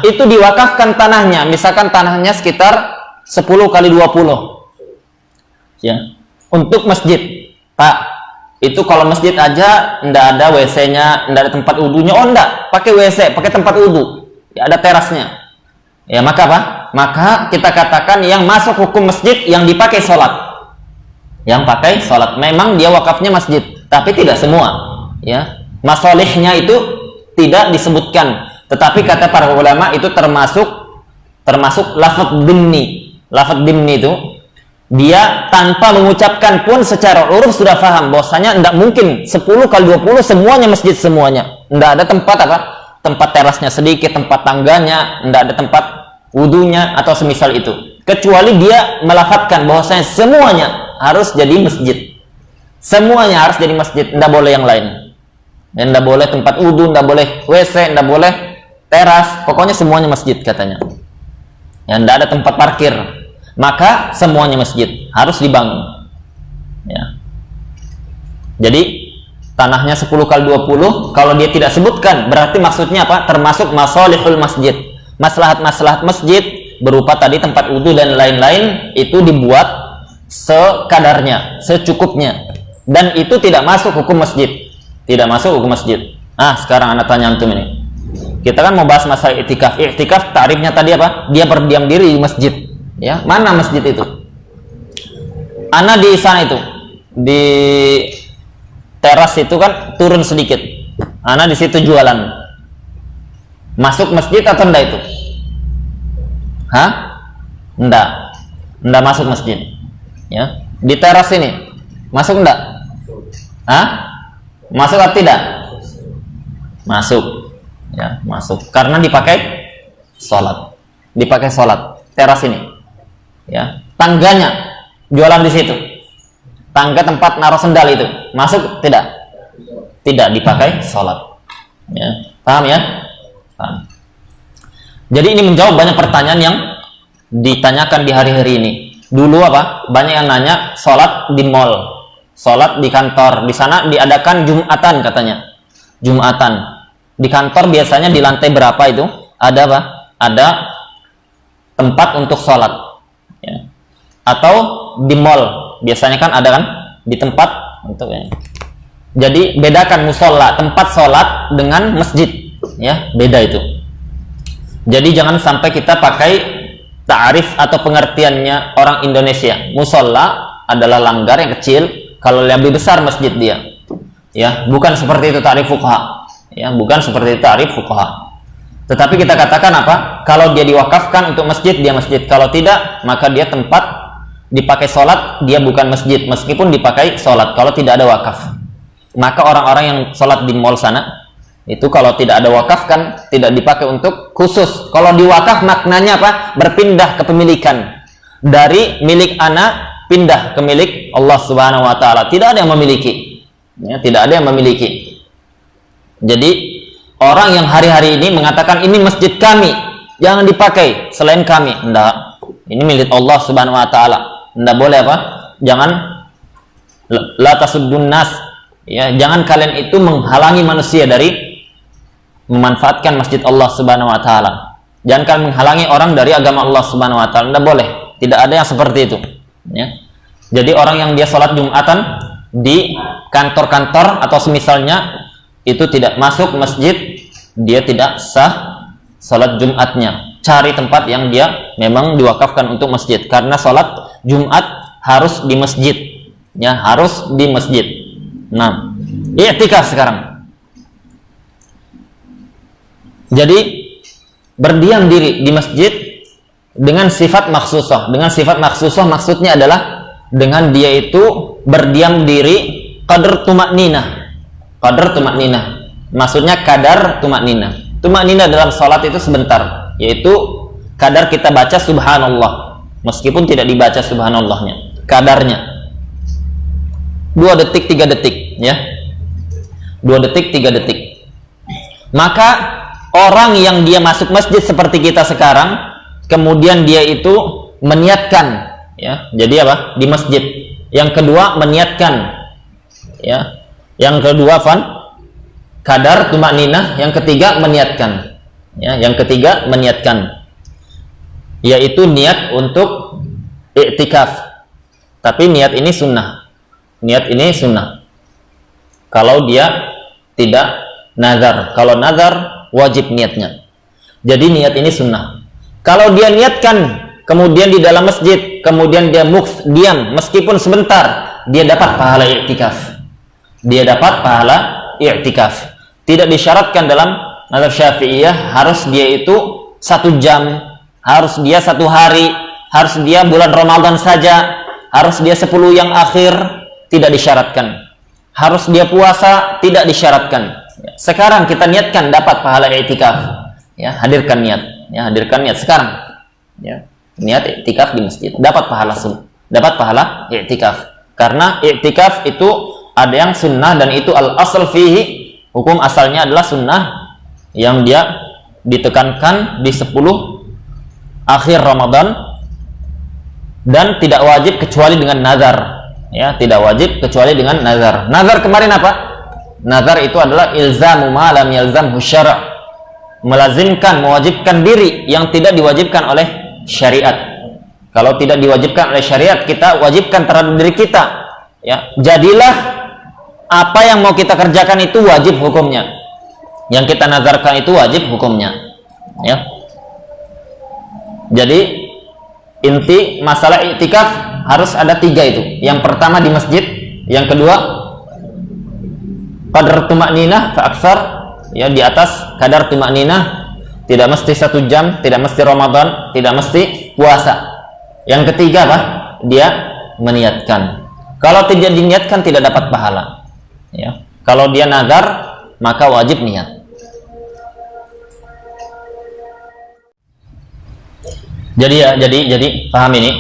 Itu diwakafkan tanahnya, misalkan tanahnya sekitar 10 kali 20. Ya, untuk masjid, Pak. Itu kalau masjid aja ndak ada WC-nya, ndak ada tempat wudunya. Oh ndak, pakai WC, pakai tempat wudu. Ya, ada terasnya. Ya, maka apa? Maka kita katakan yang masuk hukum masjid yang dipakai sholat. Yang pakai sholat. Memang dia wakafnya masjid, tapi tidak semua. Ya, masolihnya itu tidak disebutkan. Tetapi kata para ulama itu termasuk lafaz dimni. Lafaz dimni itu dia tanpa mengucapkan pun secara uruf sudah paham bahwasanya tidak mungkin 10 kali 20 semuanya masjid semuanya. Tidak ada tempat apa? Tempat terasnya sedikit, tempat tangganya, tidak ada tempat wudunya atau semisal itu. Kecuali dia melafatkan bahwasanya semuanya harus jadi masjid. Semuanya harus jadi masjid, tidak boleh yang lain. Dan tidak boleh tempat wudu, tidak boleh WC, tidak boleh teras, pokoknya semuanya masjid katanya. Ya, tidak ada tempat parkir. Maka semuanya masjid harus dibangun. Ya. Jadi tanahnya 10 kali 20, kalau dia tidak sebutkan berarti maksudnya apa? Termasuk masalihul masjid. Maslahat-maslahat masjid berupa tadi tempat wudu dan lain-lain itu dibuat sekadarnya, secukupnya. Dan itu tidak masuk hukum masjid. Tidak masuk hukum masjid. Sekarang anak tanya antum ini. Kita kan mau bahas masalah i'tikaf. I'tikaf tarifnya tadi apa? Dia berdiam diri di masjid. Ya, mana masjid itu? Ana di sana itu, di teras itu kan turun sedikit. Ana di situ jualan. Masuk masjid atau enggak itu? Enggak masuk masjid. Ya, di teras ini masuk enggak? Masuk atau tidak? Masuk. Ya, masuk. Karena dipakai sholat. Teras ini. Ya, tangganya jualan di situ. Tangga tempat naruh sendal itu masuk tidak? Tidak dipakai sholat. Ya, paham ya? Paham. Jadi ini menjawab banyak pertanyaan yang ditanyakan di hari-hari ini. Dulu apa? Banyak yang nanya sholat di mall, sholat di kantor. Di sana diadakan Jumatan katanya. Jumatan di kantor biasanya di lantai berapa itu? Ada apa? Ada tempat untuk sholat. Ya. Atau di mall biasanya kan ada kan di tempat untuk ya. Jadi bedakan musola tempat sholat dengan masjid, ya beda itu. Jadi jangan sampai kita pakai ta'arif atau pengertiannya orang Indonesia. Musola adalah langgar yang kecil, kalau lebih besar masjid dia. Ya, bukan seperti itu ta'arif fuqaha. Ya, bukan seperti itu ta'arif fuqaha. Tetapi kita katakan apa? Kalau dia diwakafkan untuk masjid, dia masjid. Kalau tidak, maka dia tempat dipakai sholat, dia bukan masjid. Meskipun dipakai sholat, kalau tidak ada wakaf. Maka orang-orang yang sholat di mall sana, itu kalau tidak ada wakaf kan, tidak dipakai untuk khusus. Kalau diwakaf maknanya apa? Berpindah kepemilikan. Dari milik ana, pindah ke milik Allah Subhanahu Wa Ta'ala. Tidak ada yang memiliki. Ya, tidak ada yang memiliki. Jadi, orang yang hari-hari ini mengatakan ini masjid kami, jangan dipakai selain kami. Enggak. Ini milik Allah Subhanahu Wa Ta'ala. Enggak boleh apa? Jangan La tasuddun nas, ya, jangan kalian itu menghalangi manusia dari memanfaatkan masjid Allah Subhanahu wa taala. Jangan kalian menghalangi orang dari agama Allah Subhanahu wa taala. Tidak boleh. Tidak ada yang seperti itu, ya. Jadi orang yang dia sholat Jumatan di kantor-kantor atau semisalnya itu tidak masuk masjid, dia tidak sah sholat Jumatnya. Cari tempat yang dia memang diwakafkan untuk masjid, karena sholat Jumat harus di masjid, ya, harus di masjid. Nah, i'tikaf sekarang. Jadi berdiam diri di masjid dengan sifat makhsusah. Dengan sifat makhsusah maksudnya adalah dengan dia itu berdiam diri qadar tumakninah. Qadar tumakninah. Maksudnya kadar tumakninah. Tumakninah dalam sholat itu sebentar, yaitu kadar kita baca subhanallah, meskipun tidak dibaca subhanallahnya. Kadarnya 2 detik 3 detik, ya, 2 detik 3 detik. Maka orang yang dia masuk masjid seperti kita sekarang, kemudian dia itu meniatkan, ya, jadi apa, di masjid. Yang kedua meniatkan, ya, yang kedua kadar tumakninah. Yang ketiga meniatkan, ya, yang ketiga meniatkan, yaitu niat untuk i'tikaf. Tapi niat ini sunnah. Niat ini sunnah. Kalau dia tidak nazar. Kalau nazar wajib niatnya. Jadi niat ini sunnah. Kalau dia niatkan kemudian di dalam masjid, kemudian dia diam meskipun sebentar, dia dapat pahala i'tikaf. Dia dapat pahala i'tikaf. Tidak disyaratkan dalam mazhab Syafi'iyah harus dia itu 1 jam, harus dia 1 hari, harus dia bulan Ramadan saja, harus dia 10 yang akhir, tidak disyaratkan. Harus dia puasa, tidak disyaratkan. Sekarang kita niatkan dapat pahala i'tikaf, ya, hadirkan niat, ya, hadirkan niat sekarang, ya, niat i'tikaf di masjid, dapat pahala i'tikaf. Karena i'tikaf itu ada yang sunnah dan itu al-asl fihi, hukum asalnya adalah sunnah yang dia ditekankan di 10 akhir Ramadan. Dan tidak wajib kecuali dengan nazar, ya, tidak wajib kecuali dengan nazar. Nazar kemarin apa? Nazar itu adalah ilzamu ma lam yalzamhu syara', melazimkan, mewajibkan diri yang tidak diwajibkan oleh syariat. Kalau tidak diwajibkan oleh syariat, kita wajibkan terhadap diri kita, ya. Jadilah apa yang mau kita kerjakan itu wajib hukumnya. Yang kita nazarkan itu wajib hukumnya, ya. Jadi inti masalah i'tikaf harus ada 3 itu. Yang pertama di masjid, yang kedua qadar tumakninah fa aksar, ya, di atas kadar tumakninah, tidak mesti 1 jam, tidak mesti Ramadan, tidak mesti puasa. Yang ketiga apa? Dia meniatkan. Kalau tidak diniatkan tidak dapat pahala, ya. Kalau dia nazar maka wajib niat. Jadi paham ini,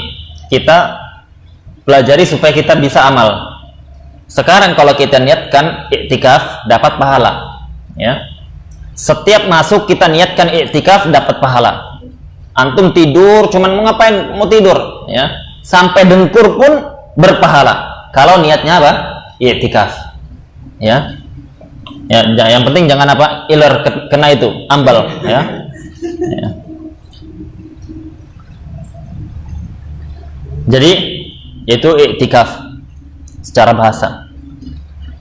kita pelajari supaya kita bisa amal. Sekarang kalau kita niatkan i'tikaf dapat pahala, ya. Setiap masuk kita niatkan i'tikaf dapat pahala. Antum tidur cuman mau ngapain? Mau tidur, ya. Sampai dengkur pun berpahala. Kalau niatnya apa? I'tikaf, ya. Ya, yang penting jangan apa? Iler kena itu, ambal, ya. Ya. Jadi itu i'tikaf secara bahasa.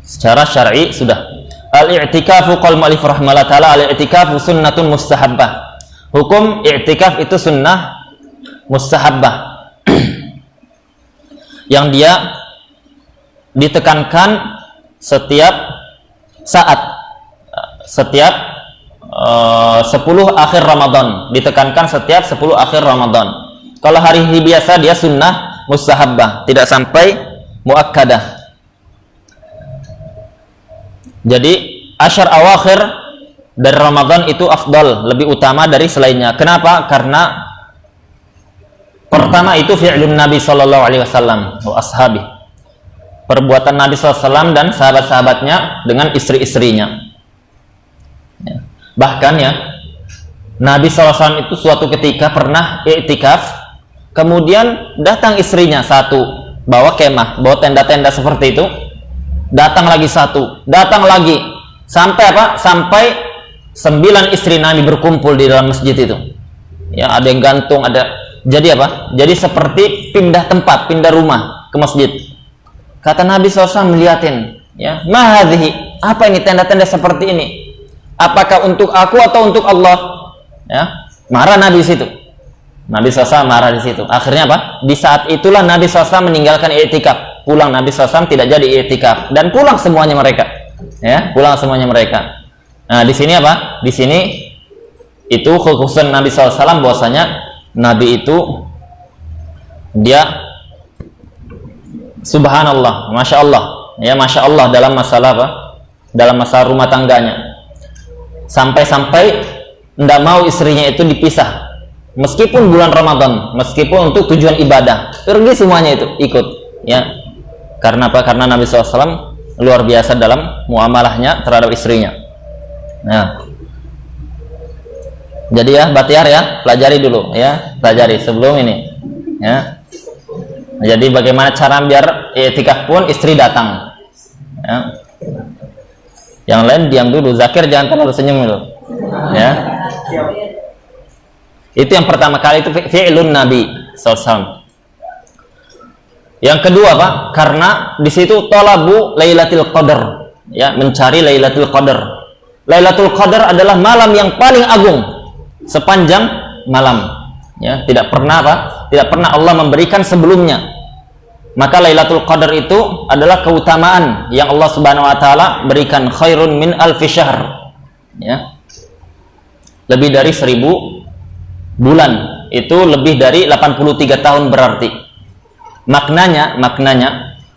Secara syar'i sudah. Al-i'tikafu qala mu'allif rahimahullah taala, al-i'tikafu sunnatun mustahabbah. Hukum i'tikaf itu sunnah mustahabbah. Yang dia ditekankan setiap saat, setiap 10 akhir Ramadan, ditekankan setiap 10 akhir Ramadan. Kalau hari biasa dia sunnah mustahabbah, tidak sampai muakkadah. Jadi asyar awakhir dari Ramadan itu afdal, lebih utama dari selainnya. Kenapa? Karena pertama itu fi'lun Nabi sallallahu alaihi wasallam wa ashabi. Perbuatan Nabi sallallahu alaihi wasallam dan sahabat-sahabatnya dengan istri-istrinya. Ya. Bahkan ya, Nabi SAW itu suatu ketika pernah i'tikaf, kemudian datang istrinya satu, bawa kemah, bawa tenda-tenda seperti itu. Datang lagi satu, datang lagi, sampai apa? Sampai 9 istri Nabi berkumpul di dalam masjid itu. Ya, ada yang gantung, ada. Jadi apa? Jadi seperti pindah tempat, pindah rumah ke masjid. Kata Nabi SAW melihatin, ya, mahadhi, apa ini tenda-tenda seperti ini? Apakah untuk aku atau untuk Allah? Ya, marah Nabi di situ. Nabi SAW marah di situ. Akhirnya apa? Di saat itulah Nabi SAW meninggalkan i'tikaf. Pulang Nabi SAW tidak jadi i'tikaf dan pulang semuanya mereka. Ya, pulang semuanya mereka. Nah, di sini apa? Di sini itu kekhususan Nabi SAW bahwasanya Nabi itu dia subhanallah, masya Allah, ya masya Allah dalam masalah apa? Dalam masalah rumah tangganya. Sampai-sampai tidak mau istrinya itu dipisah. Meskipun bulan Ramadan, meskipun untuk tujuan ibadah, pergi semuanya itu ikut, ya. Karena apa? Karena Nabi SAW luar biasa dalam muamalahnya terhadap istrinya. Nah, jadi ya, Batiar ya, pelajari dulu, ya, pelajari sebelum ini, ya. Jadi bagaimana cara biar i'tikaf pun istri datang, ya. Yang lain diam dulu, Zakir jangan terlalu senyum dulu, ya. Itu yang pertama kali, itu fi'lun Nabi SAW. Yang kedua Pak, karena di situ talabu Lailatul Qadar, ya, mencari Lailatul Qadar. Lailatul Qadar adalah malam yang paling agung sepanjang malam, ya, tidak pernah Pak, tidak pernah Allah memberikan sebelumnya. Maka Lailatul Qadar itu adalah keutamaan yang Allah Subhanahu wa taala berikan, khairun min alfi syahr, ya. Lebih dari 1000 bulan, itu lebih dari 83 tahun berarti. Maknanya,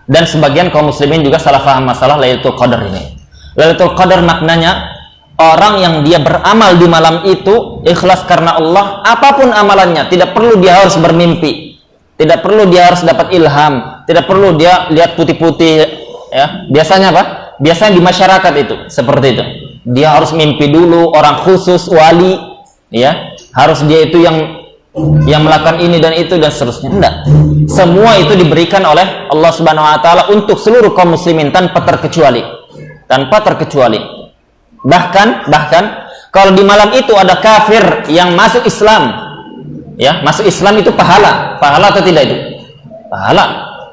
dan sebagian kaum muslimin juga salah paham masalah Lailatul Qadar ini. Lailatul Qadar maknanya orang yang dia beramal di malam itu ikhlas karena Allah, apapun amalannya, tidak perlu dia harus bermimpi, tidak perlu dia harus dapat ilham, tidak perlu dia lihat putih-putih, ya. Biasanya apa? Biasanya di masyarakat itu seperti itu. Dia harus mimpi dulu, orang khusus, wali, ya. Harus dia itu yang melakukan ini dan itu dan seterusnya. Enggak. Semua itu diberikan oleh Allah Subhanahu wa taala untuk seluruh kaum muslimin tanpa terkecuali. Tanpa terkecuali. Bahkan kalau di malam itu ada kafir yang masuk Islam, ya, masuk Islam itu pahala atau tidak itu? Pahala,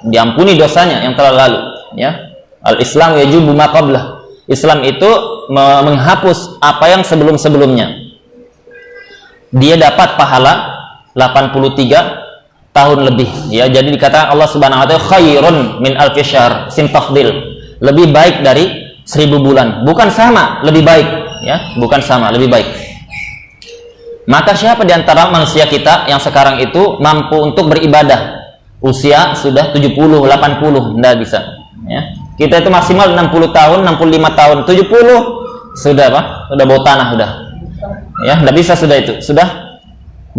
diampuni dosanya yang telah lalu, ya. Al-Islam yajubu ma qablah. Islam itu menghapus apa yang sebelum-sebelumnya. Dia dapat pahala 83 tahun lebih, ya. Jadi dikatakan Allah Subhanahu wa taala khairun min alfi syahr, sim tafdil, lebih baik dari 1000 bulan, bukan sama, lebih baik, ya, bukan sama, lebih baik. Maka siapa di antara manusia kita yang sekarang itu mampu untuk beribadah usia sudah 70, 80, tidak bisa, ya. Kita itu maksimal 60 tahun, 65 tahun, 70 sudah apa? Sudah bau tanah, sudah, ya, tidak bisa, sudah itu, sudah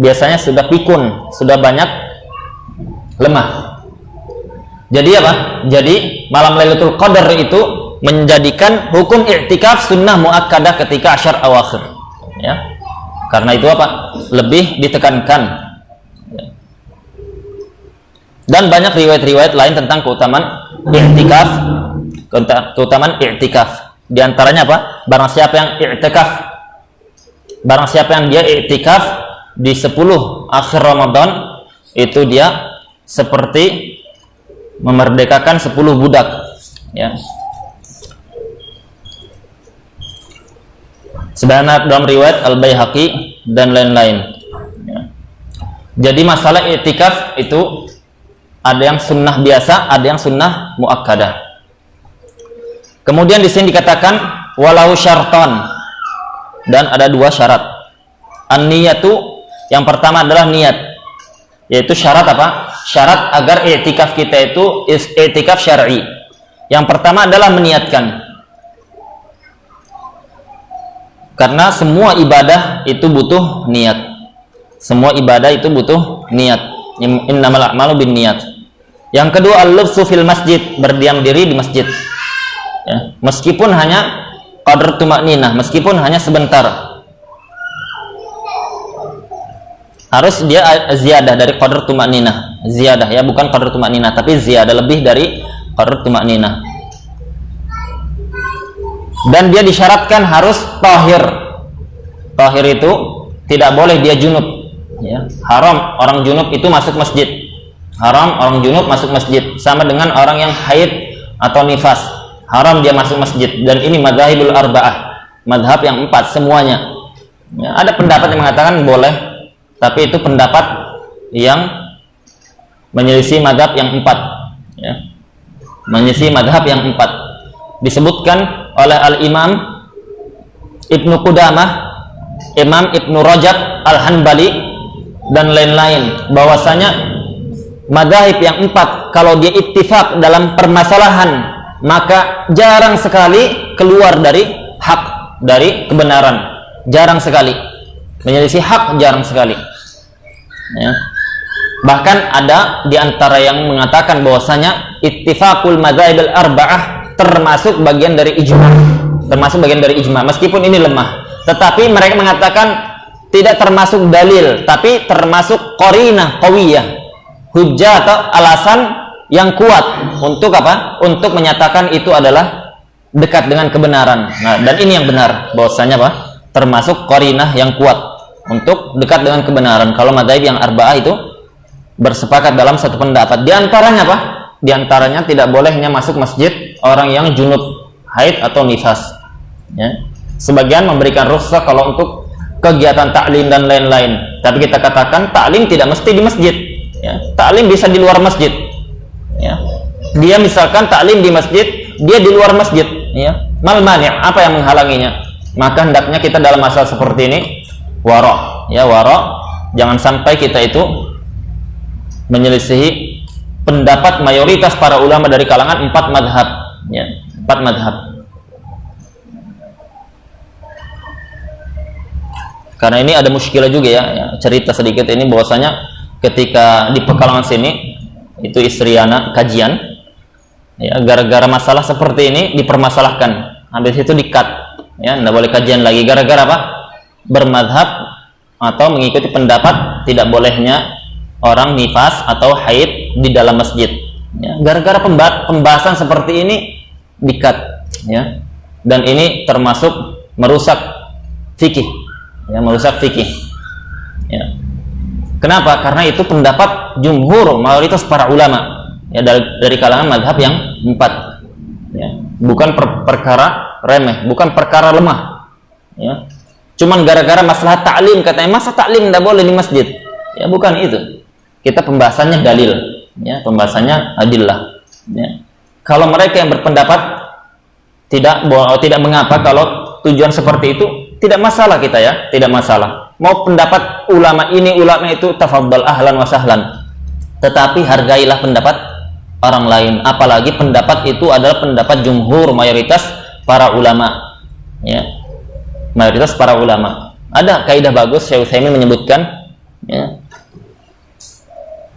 biasanya sudah pikun, sudah banyak lemah. Jadi apa? Jadi malam Lailatul Qadar itu menjadikan hukum i'tikaf sunnah muakkadah ketika asyar awakhir, ya. Karena itu apa? Lebih ditekankan, ya. Dan banyak riwayat-riwayat lain tentang keutamaan i'tikaf, Di antaranya apa? Barang siapa yang dia i'tikaf di 10 akhir Ramadan, itu dia seperti memerdekakan 10 budak, ya. Sebenarnya dalam riwayat Al-Baihaqi dan lain-lain, ya. Jadi masalah i'tikaf itu ada yang sunnah biasa, ada yang sunnah muakkadah. Kemudian di sini dikatakan walau syarton, dan ada 2 syarat. An-niyatu, yang pertama adalah niat, yaitu syarat apa? Syarat agar i'tikaf kita itu i'tikaf syar'i. Yang pertama adalah meniatkan. Karena semua ibadah itu butuh niat. Semua ibadah itu butuh niat. Innamal a'malu binniyat. Yang kedua, al-lubsu fil masjid, berdiam diri di masjid, ya. Meskipun hanya qadr tuma'ninah, meskipun hanya sebentar. harus dia ziyadah dari qadar tumaninah, ziyadah ya, bukan qadar tumaninah tapi ziyadah, lebih dari qadar tumaninah. Dan dia disyaratkan harus tahir. Tahir itu tidak boleh dia junub ya. Haram orang junub itu masuk masjid. Haram orang junub masuk masjid, sama dengan orang yang haid atau nifas. Haram dia masuk masjid. Dan ini madzhabul arba'ah, madhab yang 4 semuanya ya. Ada pendapat yang mengatakan boleh, tapi itu pendapat yang menyelisih madhab yang 4 ya. Menyelisih madhab yang 4. Disebutkan oleh Al-Imam Ibnu Qudamah, Imam Ibnu Rajab Al-Hanbali dan lain-lain, bahwasanya madhab yang 4 kalau dia ittifaq dalam permasalahan maka jarang sekali keluar dari hak, dari kebenaran, jarang sekali. Menyelisih hak jarang sekali ya. Bahkan ada di antara yang mengatakan bahwasanya ittifaqul madzhabil arba'ah termasuk bagian dari ijma, termasuk bagian dari ijma, meskipun ini lemah, tetapi mereka mengatakan tidak termasuk dalil, tapi termasuk qarinah qawiyah, hujjah atau alasan yang kuat untuk apa? Untuk menyatakan itu adalah dekat dengan kebenaran. Nah, dan ini yang benar, bahwasanya apa? Termasuk qarinah yang kuat untuk dekat dengan kebenaran. Kalau madzhab yang arba'ah itu bersepakat dalam satu pendapat. Di antaranya apa? Di antaranya tidak bolehnya masuk masjid orang yang junub, haid atau nifas. Ya. Sebagian memberikan rukhsah kalau untuk kegiatan taklim dan lain-lain. Tapi kita katakan taklim tidak mesti di masjid. Ya. Taklim bisa di luar masjid. Ya. Dia misalkan taklim di masjid, dia di luar masjid. Ya. Mal mani', apa yang menghalanginya? Maka hendaknya kita dalam masalah seperti ini wara', ya wara'. Jangan sampai kita itu menyelisihi pendapat mayoritas para ulama dari kalangan 4 madhab ya, 4 madhab. Karena ini ada muskilah juga ya, cerita sedikit ini bahwasanya ketika di Pekalongan sini itu istri anak kajian ya, gara-gara masalah seperti ini dipermasalahkan, habis itu di-cut ya, tidak boleh kajian lagi gara-gara apa? Bermadhab atau mengikuti pendapat tidak bolehnya orang nifas atau haid di dalam masjid ya, gara-gara pembahasan seperti ini di-cut ya. Dan ini termasuk merusak fikih ya, merusak fikih ya. Kenapa? Karena itu pendapat jumhur, mayoritas para ulama ya, dari kalangan madhab yang 4 ya. Bukan perkara remeh, bukan perkara lemah ya. Cuman gara-gara masalah taklim, katanya masa taklim tidak boleh di masjid ya, bukan itu. Kita pembahasannya dalil ya, pembahasannya adillah ya. Kalau mereka yang berpendapat tidak mengapa, kalau tujuan seperti itu tidak masalah kita ya, tidak masalah. Mau pendapat ulama ini ulama itu, tafadhal, ahlan wa sahlan, tetapi hargailah pendapat orang lain, apalagi pendapat itu adalah pendapat jumhur, mayoritas para ulama ya, mayoritas para ulama. Ada kaidah bagus Syekh Utsaimin menyebutkan ya,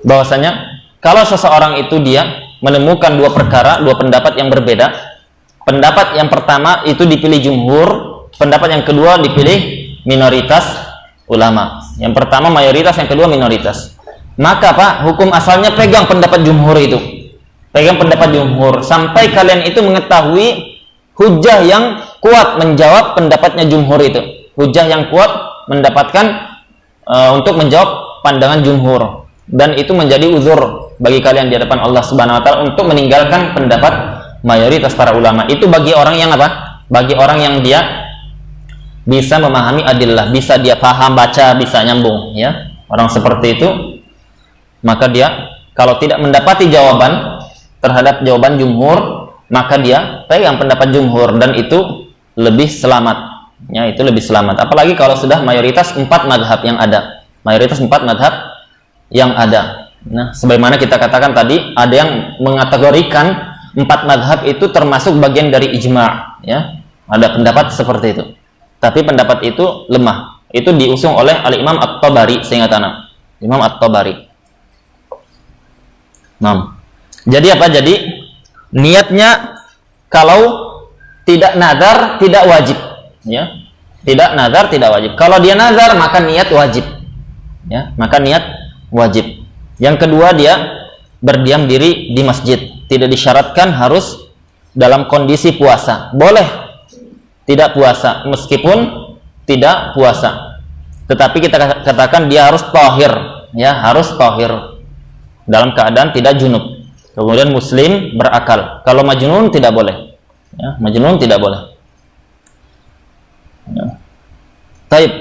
bahwasanya kalau seseorang itu dia menemukan 2 perkara, 2 pendapat yang berbeda, pendapat yang pertama itu dipilih jumhur, pendapat yang kedua dipilih minoritas ulama. Yang pertama mayoritas, yang kedua minoritas. Maka Pak, hukum asalnya pegang pendapat jumhur itu. Pegang pendapat jumhur sampai kalian itu mengetahui hujah yang kuat menjawab pendapatnya jumhur itu. Hujah yang kuat mendapatkan untuk menjawab pandangan jumhur. Dan itu menjadi uzur bagi kalian di hadapan Allah Subhanahu wa taala untuk meninggalkan pendapat mayoritas para ulama. Itu bagi orang yang apa? Bagi orang yang dia bisa memahami adillah, bisa dia paham, baca, bisa nyambung ya. Orang seperti itu maka dia kalau tidak mendapati jawaban terhadap jawaban jumhur, maka dia pegang pendapat jumhur, dan itu lebih selamat ya, itu lebih selamat. Apalagi kalau sudah mayoritas 4 madhab yang ada, mayoritas 4 madhab yang ada. Nah, sebagaimana kita katakan tadi, ada yang mengategorikan 4 madhab itu termasuk bagian dari ijma ya, ada pendapat seperti itu. Tapi pendapat itu lemah. Itu diusung oleh Al-Imam At-Tabari, seingat anak. Imam At-Tabari. Nah, jadi apa? Jadi niatnya kalau tidak nazar tidak wajib ya. Tidak nazar tidak wajib. Kalau dia nazar maka niat wajib. ya, maka niat wajib. Yang kedua, dia berdiam diri di masjid, tidak disyaratkan harus dalam kondisi puasa, boleh tidak puasa meskipun tidak puasa, tetapi kita katakan dia harus tahir, ya, harus tahir dalam keadaan tidak junub, kemudian muslim berakal. Kalau majnun tidak boleh, ya, majnun tidak boleh, ya. Taib,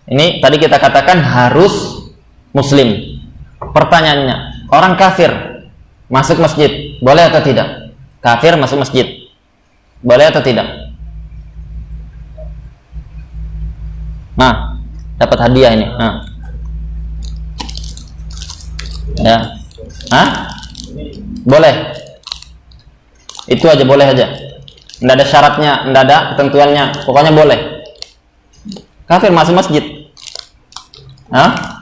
ini tadi kita katakan harus muslim. Pertanyaannya, orang kafir masuk masjid boleh atau tidak? Kafir masuk masjid boleh atau tidak? Nah, dapat hadiah ini. Nah. Ya. Hah? Boleh. Itu aja, boleh aja. Enggak ada syaratnya, enggak ada ketentuannya. Pokoknya boleh. Kafir masuk masjid. Hah?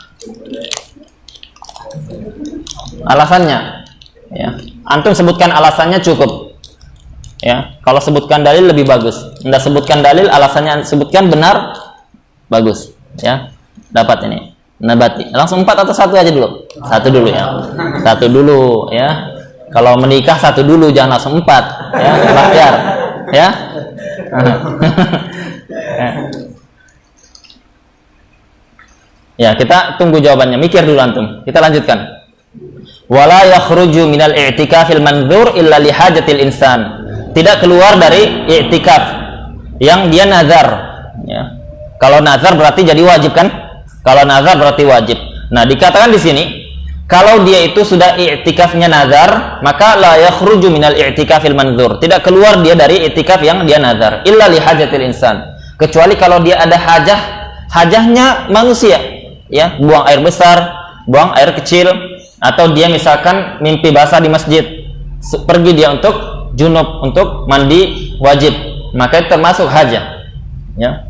Alasannya, ya. Antum sebutkan alasannya cukup. Ya, kalau sebutkan dalil lebih bagus. Enggak sebutkan dalil, alasannya sebutkan benar, bagus. Ya, dapat ini. Nabati. Langsung 4 atau 1 aja dulu? 1 dulu ya. 1 dulu ya. Kalau menikah 1 dulu, jangan langsung 4 ya. Belajar ya. Ya, kita tunggu jawabannya. Mikir dulu antum. Kita lanjutkan. Wala yakhruju minal i'tikafil mandzur illa li hajatil insan. Tidak keluar dari i'tikaf yang dia nazar, ya. Kalau nazar berarti jadi wajib kan? Kalau nazar berarti wajib. Nah, dikatakan di sini kalau dia itu sudah i'tikafnya nazar, maka la yakhruju minal i'tikafil mandzur. Tidak keluar dia dari i'tikaf yang dia nazar illa li hajatil insan. Kecuali kalau dia ada hajahnya manusia, ya, buang air besar, buang air kecil, atau dia misalkan mimpi basah di masjid, pergi dia untuk junub, untuk mandi wajib, maka itu termasuk hajah, ya.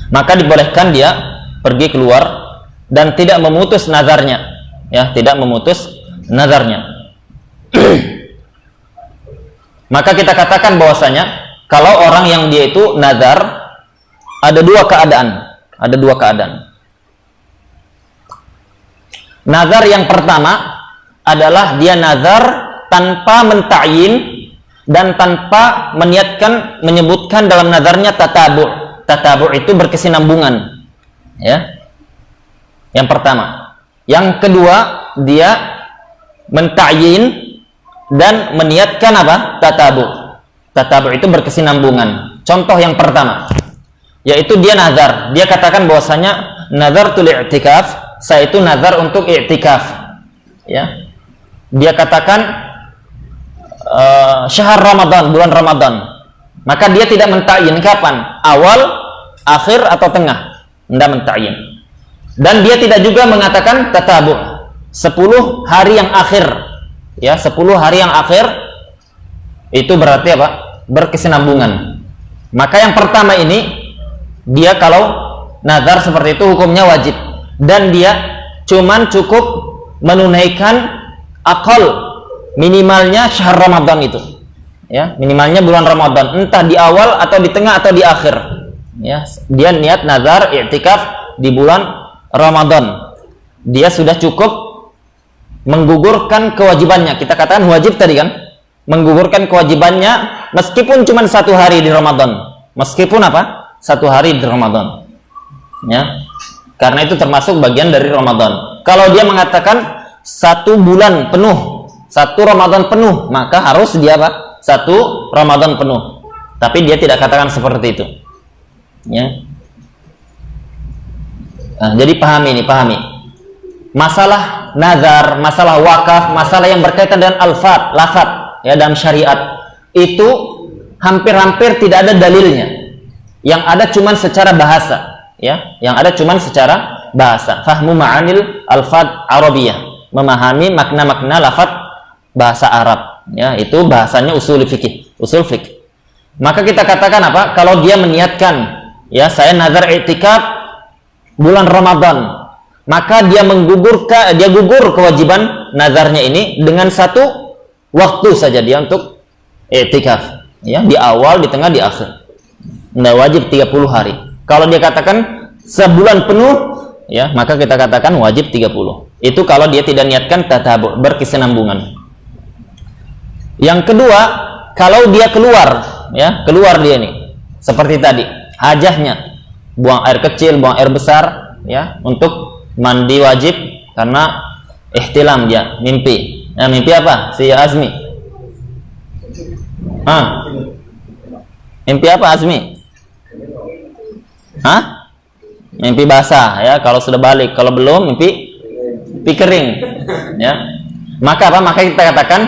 Maka dibolehkan dia pergi keluar dan tidak memutus nazarnya, ya, tidak memutus nazarnya. Maka kita katakan bahwasanya kalau orang yang dia itu nazar, ada dua keadaan. Nazar yang pertama adalah dia nazar tanpa menta'yin dan tanpa meniatkan, menyebutkan dalam nazarnya tatabu'. Tatabu' itu berkesinambungan, ya. Yang pertama. Yang kedua, dia menta'yin dan meniatkan apa? Tatabu'. Tatabu' itu berkesinambungan. Contoh yang pertama, yaitu dia nazar. Dia katakan bahwasanya nazartul i'tikaf, saya itu nazar untuk i'tikaf, ya. Dia katakan syahr Ramadan, bulan Ramadan. Maka dia tidak menta'yin kapan, awal, akhir atau tengah, tidak menta'yin. Dan dia tidak juga mengatakan tatabu', 10 hari yang akhir, ya, 10 hari yang akhir itu berarti apa? Berkesinambungan. Maka yang pertama ini, dia kalau nazar seperti itu hukumnya wajib. Dan dia cuman cukup menunaikan akal minimalnya syahr Ramadan itu, ya, minimalnya bulan Ramadan, entah di awal atau di tengah atau di akhir, ya. Dia niat nazar i'tikaf di bulan Ramadan, dia sudah cukup menggugurkan kewajibannya. Kita katakan wajib tadi kan, menggugurkan kewajibannya meskipun cuma 1 hari di Ramadan, meskipun apa? 1 hari di Ramadan, ya. Karena itu termasuk bagian dari Ramadan. Kalau dia mengatakan 1 bulan penuh, 1 Ramadan penuh, maka harus dia apa? 1 Ramadan penuh. Tapi dia tidak katakan seperti itu, ya. Nah, jadi pahami. Masalah nazar, masalah wakaf, masalah yang berkaitan dengan lafaz, ya, dalam syariat itu hampir-hampir tidak ada dalilnya. Yang ada cuman secara bahasa. Ya, yang ada cuman secara bahasa. Fahmu ma'anil alfad Arabiyah, memahami makna-makna lafaz bahasa Arab, ya, itu bahasanya usul fikih. Maka kita katakan apa? Kalau dia meniatkan, ya, saya nazar i'tikaf bulan Ramadan, maka dia gugur kewajiban nazarnya ini dengan 1 waktu saja dia untuk i'tikaf, ya, di awal, di tengah, di akhir. Nggak wajib 30 hari. Kalau dia katakan sebulan penuh, ya, maka kita katakan wajib 30. Itu kalau dia tidak niatkan tatabu, berkesinambungan. Yang kedua, kalau dia keluar, ya, keluar dia nih, seperti tadi, hajahnya, buang air kecil, buang air besar, ya, untuk mandi wajib karena ihtilam dia, mimpi. Nah, mimpi apa? Si Azmi. Mimpi apa Azmi? Mimpi basah, ya, kalau sudah balik. Kalau belum, mimpi kering, ya. Maka apa? Maka kita katakan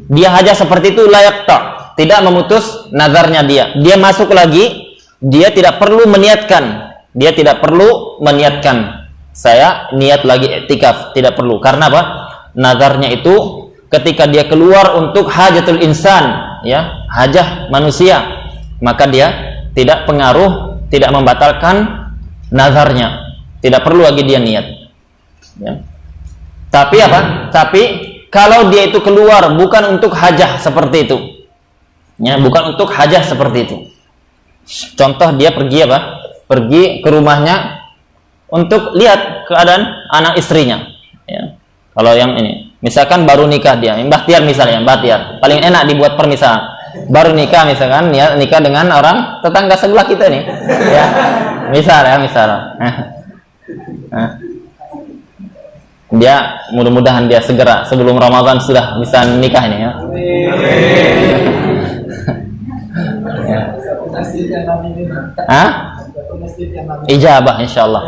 dia hajah seperti itu layak tak, tidak memutus nazarnya dia. Dia masuk lagi, dia tidak perlu meniatkan. Dia tidak perlu meniatkan. Saya niat lagi i'tikaf, tidak perlu. Karena apa? Nazarnya itu ketika dia keluar untuk hajatul insan, ya, hajah manusia, maka dia tidak pengaruh, tidak membatalkan nazarnya. Tidak perlu lagi dia niat, ya. Tapi apa? Tapi kalau dia itu keluar bukan untuk hajah seperti itu, ya, bukan untuk hajah seperti itu. Contoh, dia pergi apa? Pergi ke rumahnya untuk lihat keadaan anak istrinya, ya. Kalau yang ini, misalkan baru nikah dia, yang Bahtiar misalnya, Bahtiar paling enak dibuat permisalan. Baru nikah misalkan, ya, nikah dengan orang tetangga sebelah kita nih, ya, misal. Dia mudah-mudahan dia segera sebelum Ramadan sudah bisa nikah ini, ya. Ijabah insyaallah.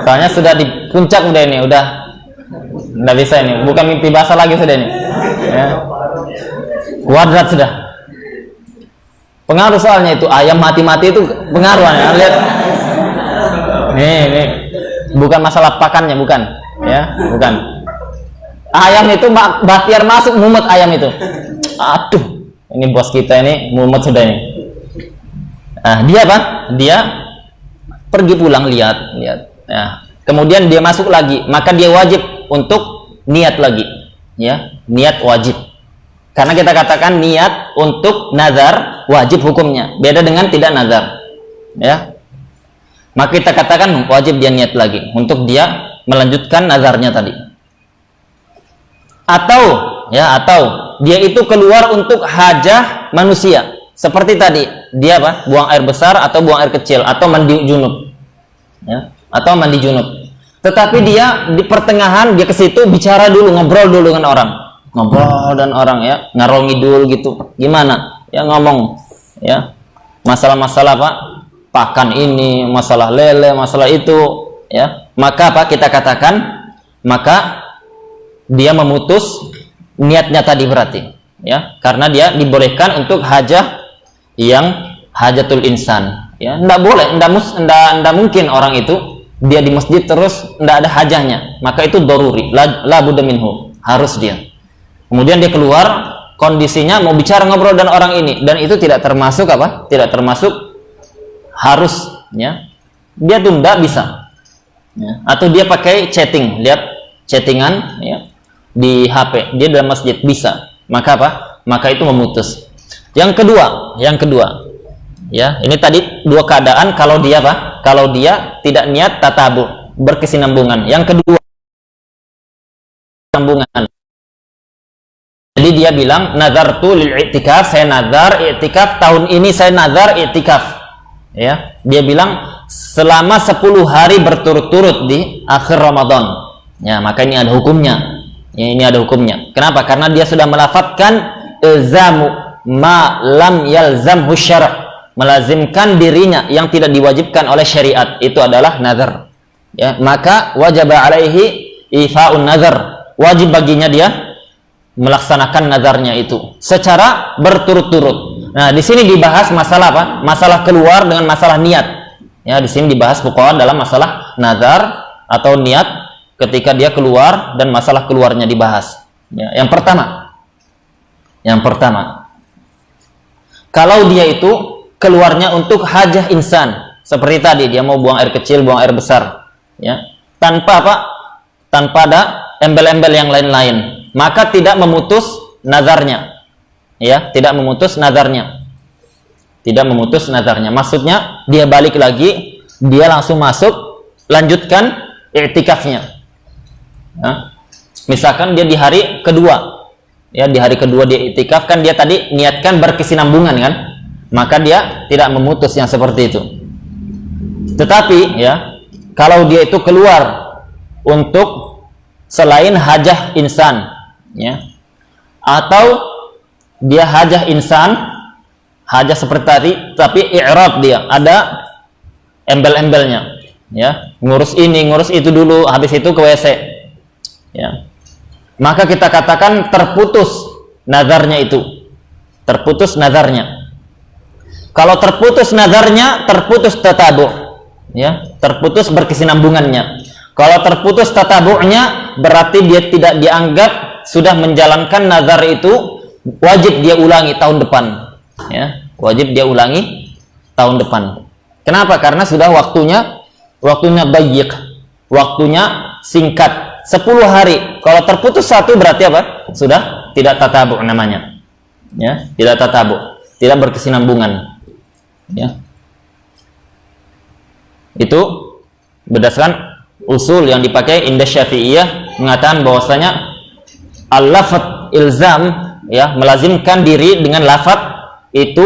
Soalnya sudah di puncak udah ini, udah nggak bisa ini, bukan mimpi basah lagi sudah ini, ya. Kuadrat sudah. Pengaruh soalnya itu ayam mati-mati itu pengaruh, ya. Lihat. Nih. Bukan masalah pakannya, bukan, ya, bukan. Ayam itu Bahtiar masuk mumet ayam itu. Aduh, ini bos kita ini mumet sudah ini. Dia apa? Dia pergi pulang lihat. Ya. Kemudian dia masuk lagi, maka dia wajib untuk niat lagi, ya, niat wajib. Karena kita katakan niat untuk nazar wajib hukumnya, beda dengan tidak nazar, ya. Maka kita katakan wajib dia niat lagi untuk dia melanjutkan nazarnya tadi. Atau dia itu keluar untuk hajah manusia. Seperti tadi, dia apa? Buang air besar atau buang air kecil atau mandi junub. Ya, atau mandi junub. Tetapi dia di pertengahan dia ke situ bicara dulu, ngobrol dulu dengan orang. Ngobrol dan orang, ya, ngarol ngidul gitu. Gimana? Ya, ngomong, ya. Masalah-masalah apa? Pakan ini, masalah lele, masalah itu, ya. Maka apa? Kita katakan maka dia memutus niatnya tadi berarti, ya. Karena dia dibolehkan untuk hajah yang hajatul insan, ya. Enggak boleh, enggak mungkin orang itu dia di masjid terus enggak ada hajahnya, maka itu daruri, la budda minhu, harus dia. Kemudian dia keluar, kondisinya mau bicara ngobrol dengan orang ini, dan itu tidak termasuk apa? Tidak termasuk harus, ya. Dia tuh enggak bisa, ya. Atau dia pakai chatting, lihat chattingan, ya, di HP, dia dalam masjid bisa, maka apa? Maka itu memutus. Yang kedua, ya, ini tadi dua keadaan kalau dia apa? Kalau dia tidak niat tatabu, berkesinambungan. Yang kedua, sambungan. Jadi dia bilang nazartu lil i'tikaf, saya nazar i'tikaf tahun ini, saya nazar i'tikaf, ya. Dia bilang selama 10 hari berturut-turut di akhir Ramadan, ya, maka ini ada hukumnya, ya, ini ada hukumnya. Kenapa? Karena dia sudah melafadzkan ilzamu ma lam yalzamhu syara', melazimkan dirinya yang tidak diwajibkan oleh syariat, itu adalah nazar, ya. Maka wajib alaihi ifa'un nazar, wajib baginya dia melaksanakan nazarnya itu secara berturut-turut. Nah, di sini dibahas masalah apa? Masalah keluar dengan masalah niat. Ya, di sini dibahas fuqaha dalam masalah nazar atau niat ketika dia keluar dan masalah keluarnya dibahas. Ya, yang pertama, kalau dia itu keluarnya untuk hajah insan, seperti tadi dia mau buang air kecil, buang air besar, ya, tanpa apa? Tanpa ada embel-embel yang lain-lain, maka tidak memutus nazarnya, ya, tidak memutus nazarnya. Maksudnya dia balik lagi, dia langsung masuk lanjutkan i'tikafnya. Nah, misalkan dia di hari kedua, ya di hari kedua dia i'tikaf, kan dia tadi niatkan berkesinambungan kan, maka dia tidak memutus yang seperti itu. Tetapi ya, kalau dia itu keluar untuk selain hajah insan, ya, atau dia hajah insan, hajah seperti tadi, tapi i'rad, dia ada embel-embelnya, ya, ngurus ini ngurus itu dulu, habis itu ke WC, ya, maka kita katakan terputus nazarnya itu, terputus nazarnya. Kalau terputus nazarnya, terputus tatabu, ya, terputus berkesinambungannya. Kalau terputus tatabu'nya, berarti dia tidak dianggap sudah menjalankan nazar itu, wajib dia ulangi tahun depan, ya, wajib dia ulangi tahun depan. Kenapa? Karena sudah waktunya dayyiq, waktunya singkat, 10 hari. Kalau terputus satu berarti apa? Sudah tidak tatabu namanya, ya, tidak tatabu, tidak berkesinambungan, ya. Itu berdasarkan usul yang dipakai indah Syafi'iyah, mengatakan bahwasanya al-lafadz ilzam, ya, melazimkan diri dengan lafadz itu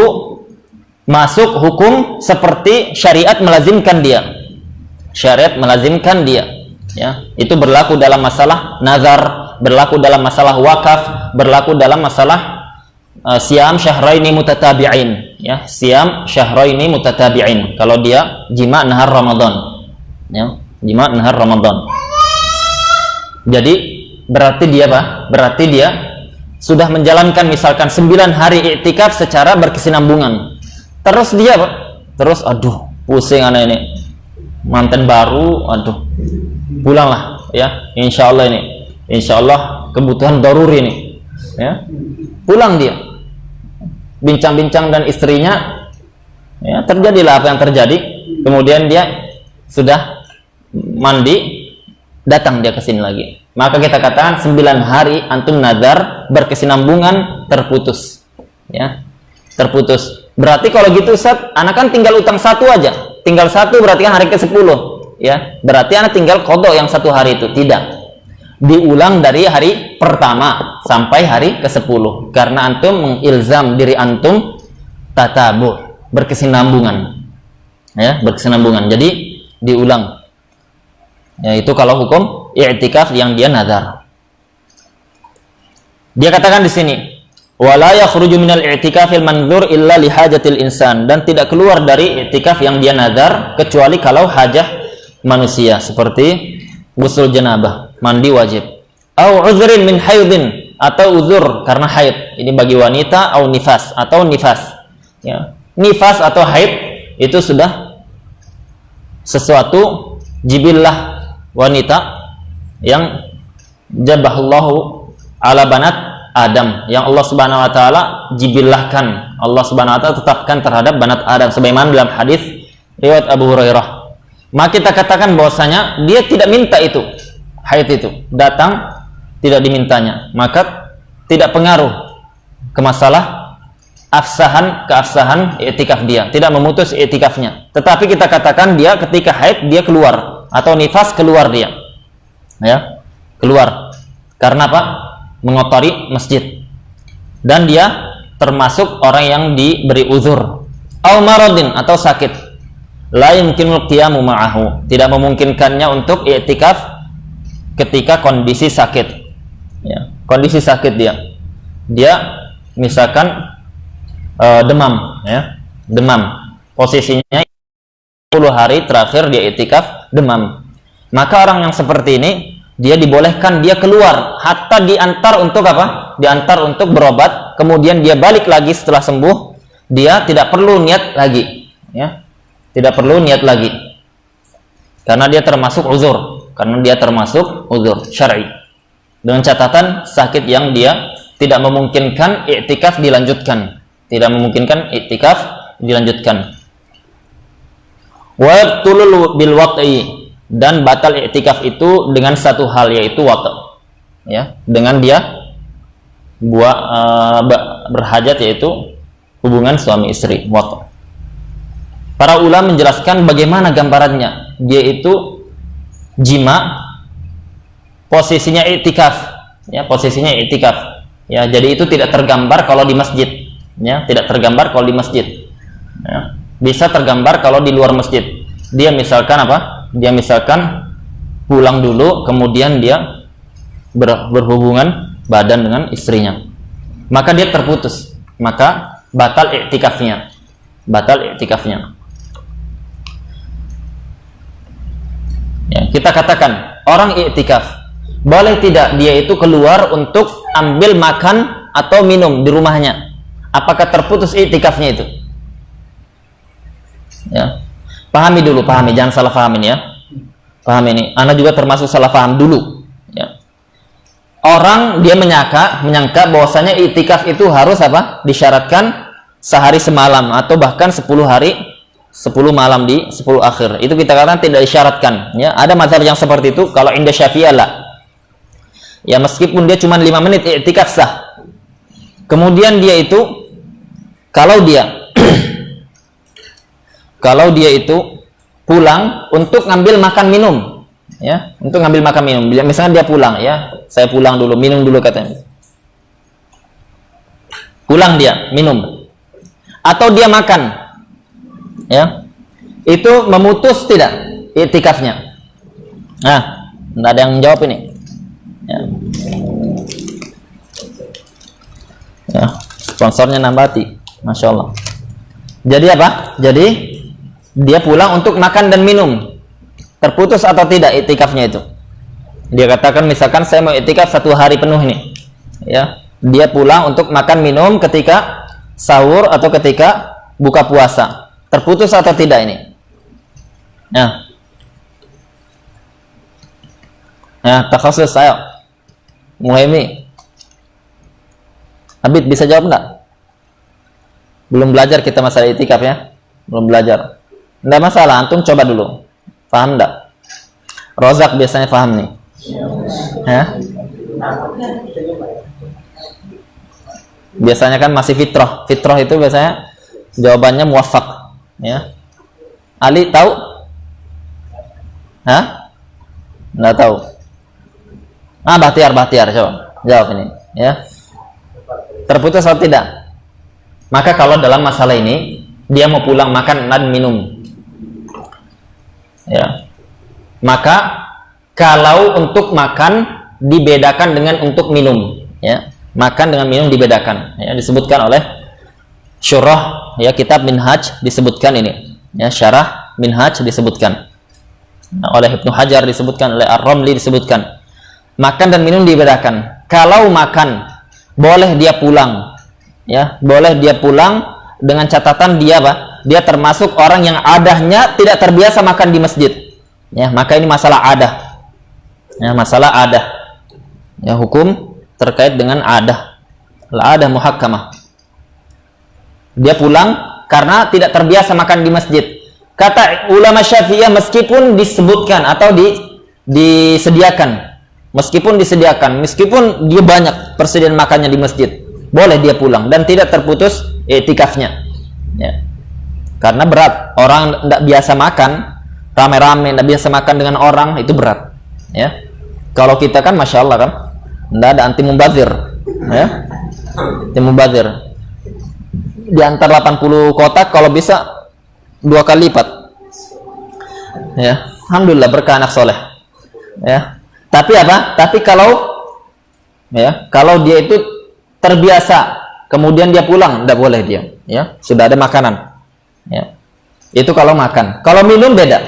masuk hukum seperti syariat melazimkan dia. Syariat melazimkan dia, ya. Itu berlaku dalam masalah nazar, berlaku dalam masalah wakaf, berlaku dalam masalah siam syahraini mutatabi'in, ya, siam syahraini mutatabi'in. Kalau dia jima nahar Ramadan, ya, jima nahar Ramadan. Jadi berarti dia apa? Berarti dia sudah menjalankan misalkan 9 hari i'tikaf secara berkesinambungan. Terus dia apa? Terus aduh, pusing anak ini, manten baru, aduh, pulanglah, ya, insyaallah ini, insyaallah kebutuhan daruri ini, ya, pulang dia, bincang-bincang dan istrinya, ya, terjadilah apa yang terjadi. Kemudian dia sudah mandi, datang dia ke sini lagi. Maka kita katakan 9 hari antum nazar berkesinambungan, terputus, ya, terputus. Berarti kalau gitu Ustaz, anak kan tinggal utang 1 aja, tinggal 1, berarti kan hari ke-10, ya, berarti anak tinggal qada yang 1 hari itu. Tidak, diulang dari hari pertama sampai hari ke-10, karena antum mengilzam diri antum tatabu, berkesinambungan, ya, berkesinambungan. Jadi diulang, ya, itu kalau hukum i'tikaf yang dia nazar. Dia katakan di sini, wala yakhruju minal i'tikafil manzur illa li hajatil insan, dan tidak keluar dari i'tikaf yang dia nazar kecuali kalau hajah manusia, seperti ghusl janabah, mandi wajib, au uzrin min haidin, atau uzur karena haid, ini bagi wanita, au nifas, atau nifas, ya, nifas atau haid itu sudah sesuatu jibillah wanita yang jabahallahu ala banat Adam, yang Allah Subhanahu wa taala jibillahkan, Allah Subhanahu wa taala tetapkan terhadap banat Adam, sebagaimana dalam hadis riwayat Abu Hurairah. Maka kita katakan bahwasanya dia tidak minta itu, haid itu datang tidak dimintanya, maka tidak pengaruh ke masalah keabsahan i'tikaf dia, tidak memutus i'tikafnya. Tetapi kita katakan dia ketika haid dia keluar, atau nifas keluar dia, ya, keluar karena apa? Mengotori masjid, dan dia termasuk orang yang diberi uzur, au maradin, atau sakit, la yumkinul qiyamu ma'ahu, tidak memungkinkannya untuk i'tikaf ketika kondisi sakit, ya, kondisi sakit dia misalkan demam, ya, demam, posisinya 10 hari terakhir dia i'tikaf demam, maka orang yang seperti ini dia dibolehkan dia keluar, hatta diantar untuk apa? Diantar untuk berobat, kemudian dia balik lagi setelah sembuh, dia tidak perlu niat lagi, ya, tidak perlu niat lagi, karena dia termasuk uzur, syar'i, dengan catatan sakit yang dia tidak memungkinkan i'tikaf dilanjutkan, wa yaqtulul bil waqi, dan batal i'tikaf itu dengan satu hal, yaitu waqt, ya, dengan dia berhajat, yaitu hubungan suami istri, waqt. Para ulama menjelaskan bagaimana gambarannya. Dia itu jima, posisinya i'tikaf, ya, posisinya i'tikaf. Ya, jadi itu tidak tergambar kalau di masjid, ya, tidak tergambar kalau di masjid. Ya, bisa tergambar kalau di luar masjid. Dia misalkan apa? Dia misalkan pulang dulu, kemudian dia berhubungan badan dengan istrinya, maka dia terputus, maka batal i'tikafnya, batal i'tikafnya. Ya, kita katakan orang i'tikaf, boleh tidak dia itu keluar untuk ambil makan atau minum di rumahnya? Apakah terputus i'tikafnya itu? Ya, pahami dulu, pahami, jangan salah pahamin ya. Pahami ini, Anda juga termasuk salah paham dulu. Ya. Orang dia menyangka bahwasanya i'tikaf itu harus apa? Disyaratkan sehari semalam atau bahkan 10 hari 10 malam di 10 akhir. Itu kita katakan tidak disyaratkan, ya. Ada mazhab yang seperti itu. Kalau indah Syafi'iyah lah, ya, meskipun dia cuma 5 menit i'tikaf sah. Kemudian dia itu kalau dia kalau dia itu pulang untuk ngambil makan minum, ya, untuk ngambil makan minum. Misalnya dia pulang, ya, saya pulang dulu, minum dulu katanya. Pulang dia minum atau dia makan, ya, itu memutus tidak i'tikafnya? Nah, tidak ada yang jawab ini. Ya. Ya, sponsornya Nambati, masya Allah. Jadi apa? Jadi dia pulang untuk makan dan minum, terputus atau tidak i'tikafnya itu? Dia katakan misalkan saya mau i'tikaf 1 hari penuh ini, ya, dia pulang untuk makan minum ketika sahur atau ketika buka puasa, terputus atau tidak ini? Nah, ya, takhasus saya Muhaimi, Habib bisa jawab enggak? Belum belajar kita masalah i'tikaf ya, belum belajar. Enggak masalah, antum coba dulu. Paham enggak? Rozak biasanya paham nih. Ya? Biasanya kan masih fitrah. Fitrah itu biasanya jawabannya muwafaq, ya. Ali tahu? Hah? Enggak tahu. Ah, Bahtiar coba jawab ini, ya. Terputus atau tidak? Maka kalau dalam masalah ini dia mau pulang makan dan minum, ya, maka kalau untuk makan dibedakan dengan untuk minum, ya, makan dengan minum dibedakan, ya, disebutkan oleh syurah, ya, kitab Minhaj disebutkan ini, ya, syarah Minhaj disebutkan, oleh Ibnu Hajar disebutkan, oleh Ar-Ramli disebutkan, makan dan minum dibedakan. Kalau makan boleh dia pulang, ya, boleh dia pulang dengan catatan dia apa? Dia termasuk orang yang adahnya tidak terbiasa makan di masjid, ya, maka ini masalah adah, ya, masalah adah, ya, hukum terkait dengan adah, adah muhakkamah. Dia pulang karena tidak terbiasa makan di masjid. Kata ulama Syafi'iyah, meskipun disebutkan atau disediakan, meskipun dia banyak persediaan makannya di masjid, boleh dia pulang dan tidak terputus i'tikafnya, ya. Karena berat, orang tidak biasa makan rame-rame, tidak biasa makan dengan orang, itu berat, ya. Kalau kita kan masya Allah kan tidak ada anti mubazir, ya, anti mubazir. Di antara 80 kotak kalau bisa 2 kali lipat, ya. Alhamdulillah berkah anak soleh, ya. Tapi apa? Tapi kalau, ya, kalau dia itu terbiasa kemudian dia pulang, tidak boleh dia, ya, sudah ada makanan, ya. Itu kalau makan. Kalau minum beda.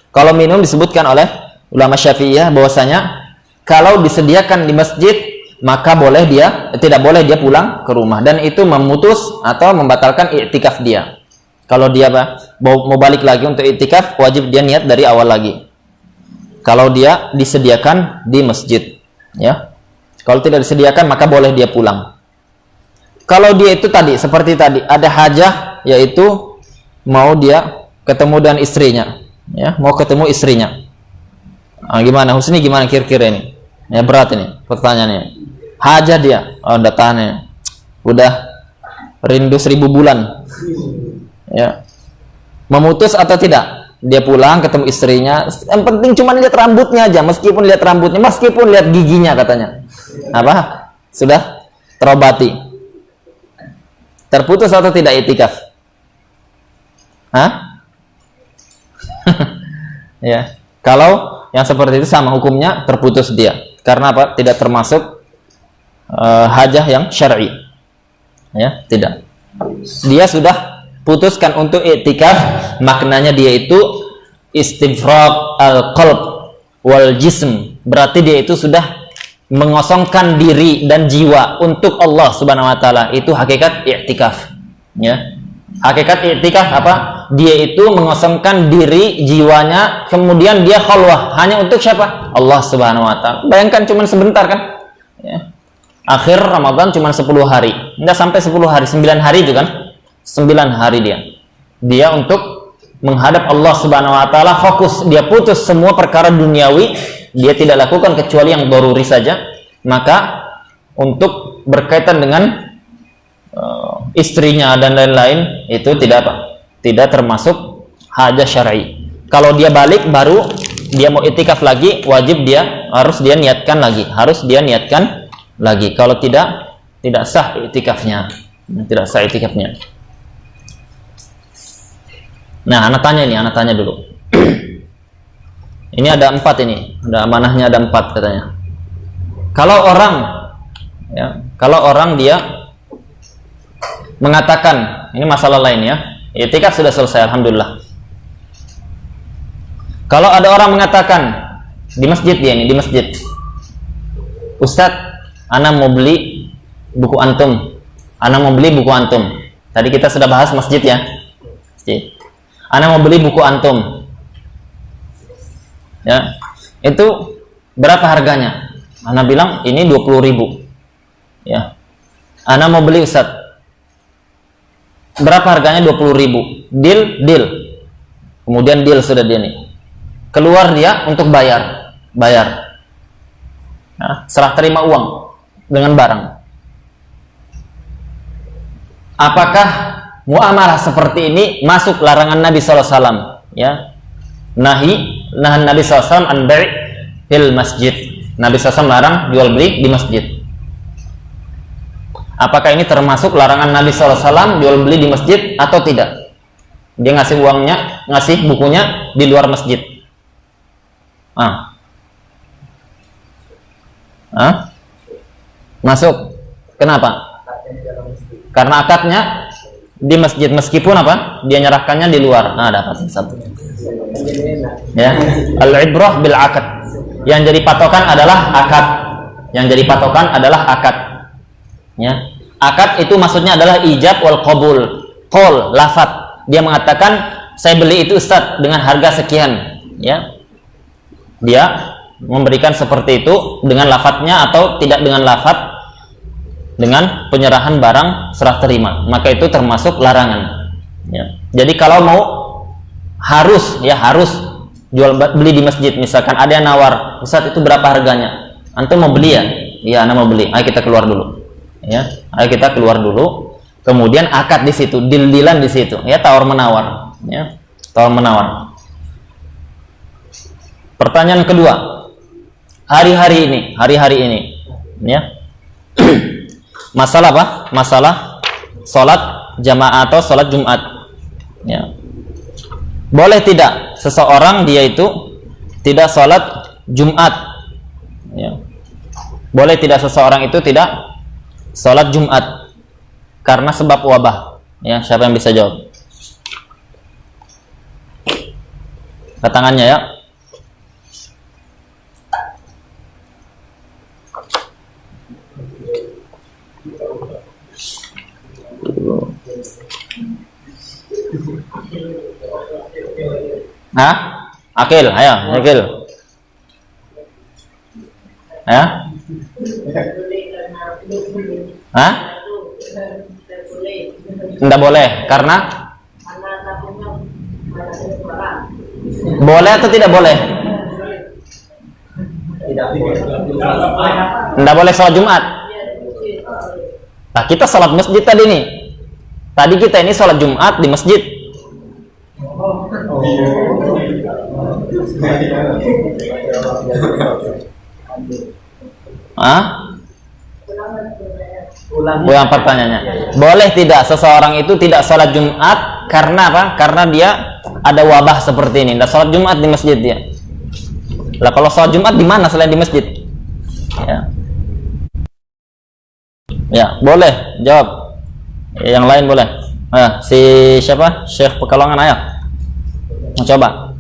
Kalau minum disebutkan oleh ulama Syafi'iyah bahwasanya kalau disediakan di masjid maka boleh dia, tidak boleh dia pulang ke rumah, dan itu memutus atau membatalkan i'tikaf dia. Kalau dia apa? Mau balik lagi untuk i'tikaf, wajib dia niat dari awal lagi. Kalau dia disediakan di masjid, ya. Kalau tidak disediakan maka boleh dia pulang. Kalau dia itu tadi seperti tadi ada hajah, yaitu mau dia ketemu dengan istrinya, ya, mau ketemu istrinya. Nah, gimana Husni, gimana kira-kira ini? Ya, berat ini pertanyaannya. Hajah dia, oh udah tahan ya, udah rindu 1000 bulan, ya. Memutus atau tidak? dia pulang ketemu istrinya, yang penting cuma lihat rambutnya aja, meskipun lihat giginya katanya. Apa? Sudah terobati. Terputus atau tidak itikaf? Hah? Ya. Kalau yang seperti itu sama hukumnya terputus dia. Karena apa? Tidak termasuk hajah yang syar'i. Ya, tidak. Dia sudah putuskan untuk i'tikaf, maknanya dia itu istifrag al-qalb wal jism, berarti dia itu sudah mengosongkan diri dan jiwa untuk Allah Subhanahu wa taala. Itu hakikat i'tikaf, ya. Hakikat i'tikaf apa? Dia itu mengosongkan diri, jiwanya, kemudian dia khalwah hanya untuk siapa? Allah Subhanahu wa taala. Bayangkan cuma sebentar kan? Ya. Akhir Ramadan cuma 10 hari. Enggak sampai 10 hari, 9 hari itu kan? 9 hari dia untuk menghadap Allah Subhanahu wa taala, fokus, dia putus semua perkara duniawi, dia tidak lakukan kecuali yang daruri saja. Maka untuk berkaitan dengan istrinya dan lain-lain itu tidak apa? Tidak termasuk hajah syar'i. Kalau dia balik baru dia mau itikaf lagi, wajib harus dia niatkan lagi. Kalau tidak sah itikafnya. Tidak sah itikafnya. Nah, anak tanya dulu. Ini ada 4 ini, ada amanahnya ada 4 katanya. Kalau orang dia mengatakan, ini masalah lain ya, i'tikaf sudah selesai, alhamdulillah. Kalau ada orang mengatakan di masjid, di masjid, Ustadz, ana mau beli buku antum. Tadi kita sudah bahas masjid ya. Masjid. Ana mau beli buku antum. Ya. Itu berapa harganya? Ana bilang ini 20.000. Ya. Ana mau beli Ustaz. Berapa harganya? 20.000. Deal. Kemudian deal sudah dia nih. Keluar dia untuk bayar. Nah, serah terima uang dengan barang. Apakah muamalah seperti ini masuk larangan Nabi SAW? Ya, nahan Nabi SAW an bai' fil masjid. Nabi SAW larang jual beli di masjid. Apakah ini termasuk larangan Nabi SAW jual beli di masjid atau tidak? Dia ngasih bukunya di luar masjid. Masuk. Kenapa? Karena akadnya di masjid, meskipun apa? Dia nyerahkannya di luar. Dapat satu. Ya, al-ibrah bil akad. Yang jadi patokan adalah akad. Ya. Akad itu maksudnya adalah ijab wal qabul. Qaul, lafaz. Dia mengatakan, "Saya beli itu Ustaz dengan harga sekian." Ya. Dia memberikan seperti itu dengan lafadznya atau tidak dengan lafadz, dengan penyerahan barang serah terima, maka itu termasuk larangan. Ya. Jadi kalau mau harus jual beli di masjid, misalkan ada yang nawar, Ustaz itu berapa harganya? Antum mau beli ya? Iya, ana mau beli. Ayo kita keluar dulu. Ya, Kemudian akad di situ, deal-dealan di situ. Ya, tawar menawar. Ya, tawar menawar. Pertanyaan kedua, hari-hari ini, ya, masalah apa? Masalah sholat jamaah atau sholat Jumat. Ya. Boleh tidak seseorang dia itu tidak sholat Jumat? Ya. Boleh tidak seseorang itu tidak sholat Jumat karena sebab wabah? Ya, siapa yang bisa jawab? Angkat tangannya ya. Akil, ayo, Akil. Tidak boleh, karena boleh atau tidak boleh? Tidak boleh sholat Jumat. Nah, kita sholat masjid tadi nih. Tadi kita ini sholat Jumat di masjid. Ulang pertanyaannya. Boleh tidak seseorang itu tidak sholat Jumat karena apa? Karena dia ada wabah seperti ini. Tidak sholat Jumat di masjid dia. Lah kalau sholat Jumat di mana selain di masjid? Ya, boleh. Jawab. Yang lain boleh. Si siapa? Syekh Pekalongan ayo. Mau coba?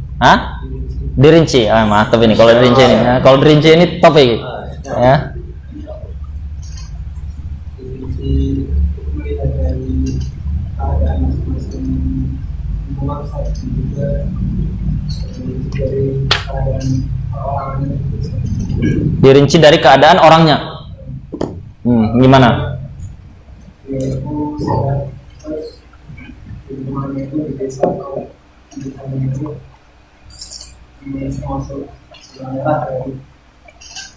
Dirinci. Mantap ini kalau dirinci ini. Kalau dirinci ini top ini. Ya. Dirinci dari keadaan orangnya. Gimana?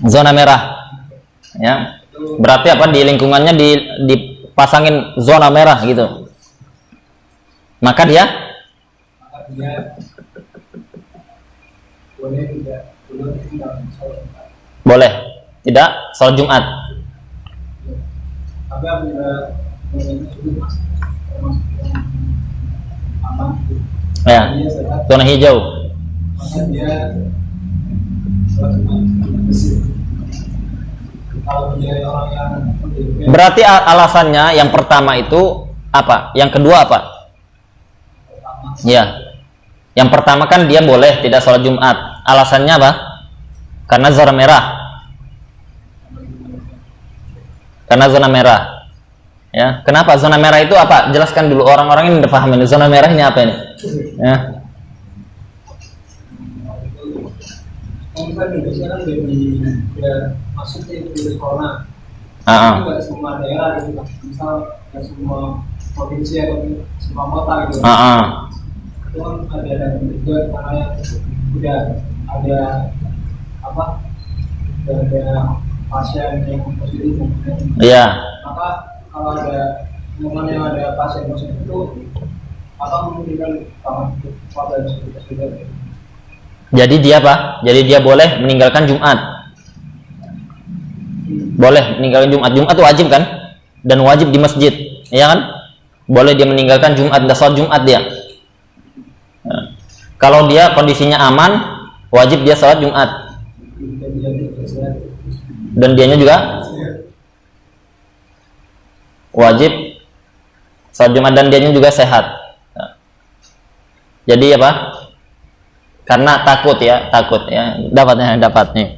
Zona merah. Ya. Berarti apa? Di lingkungannya dipasangin zona merah gitu. Maka dia boleh tidak sholat Jumat. Ya, zona hijau. Berarti alasannya yang pertama itu apa? Yang kedua apa? Ya. Yang pertama kan dia boleh tidak sholat Jumat. Alasannya apa? Karena zona merah. Karena zona merah. Ya. Kenapa zona merah itu apa? Jelaskan dulu, orang-orang ini udah paham ini. Zona merah ini apa ini? Ya. Kan Indonesia kan masuk ke virus corona. Nggak semua daerah gitu, misal nggak semua provinsi atau semua kota gitu. Itu kan ada juga karena udah ada apa? Udah ada pasien yang positif. Iya. Maka kalau ada yang ada pasien positif itu akan memberikan pada sekitar. Jadi dia apa? Jadi dia boleh meninggalkan Jumat. Boleh meninggalkan Jumat. Jumat itu wajib kan? Dan wajib di masjid, ya kan? Boleh dia meninggalkan Jumat, dan sholat Jumat dia. Nah, kalau dia kondisinya aman, wajib dia sholat Jumat. Dan dianya juga wajib sholat Jumat, dan dianya juga sehat. Nah, jadi apa? Karena takut ya, dapat nih.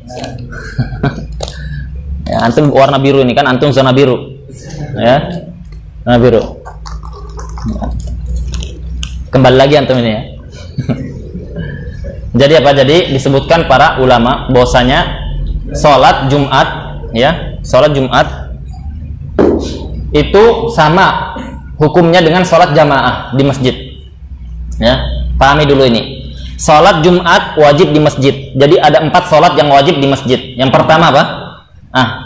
Ya, antum warna biru ini kan, antum zona biru, ya, zona biru. Kembali lagi antum ini ya. Jadi apa? Jadi disebutkan para ulama bahwasanya sholat Jumat, ya, sholat Jumat itu sama hukumnya dengan sholat jamaah di masjid. Ya, pahami dulu ini. Sholat Jumat wajib di masjid. Jadi ada 4 sholat yang wajib di masjid. Yang pertama apa?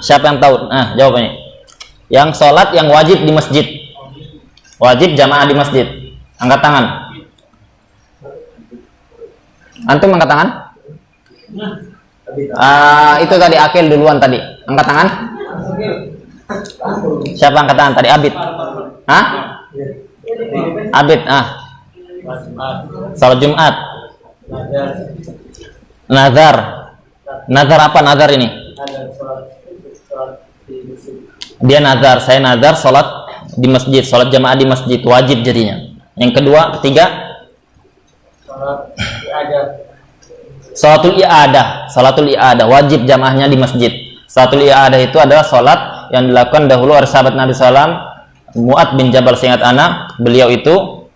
Siapa yang tahu? Jawabannya. Yang sholat yang wajib di masjid. Wajib jamaah di masjid. Angkat tangan. Antum angkat tangan? Itu tadi Akil duluan tadi. Angkat tangan. Siapa angkat tangan tadi? Abid. Abid. Sholat Jumat. Nazar apa nazar ini? Dia nazar, saya nazar sholat di masjid, sholat jamaah di masjid, wajib jadinya. Yang kedua, ketiga, sholatul i'adah, wajib jamaahnya di masjid. Sholatul i'adah itu adalah sholat yang dilakukan dahulu oleh sahabat Nabi SAW, Mu'ad bin Jabal, seingat anak, beliau itu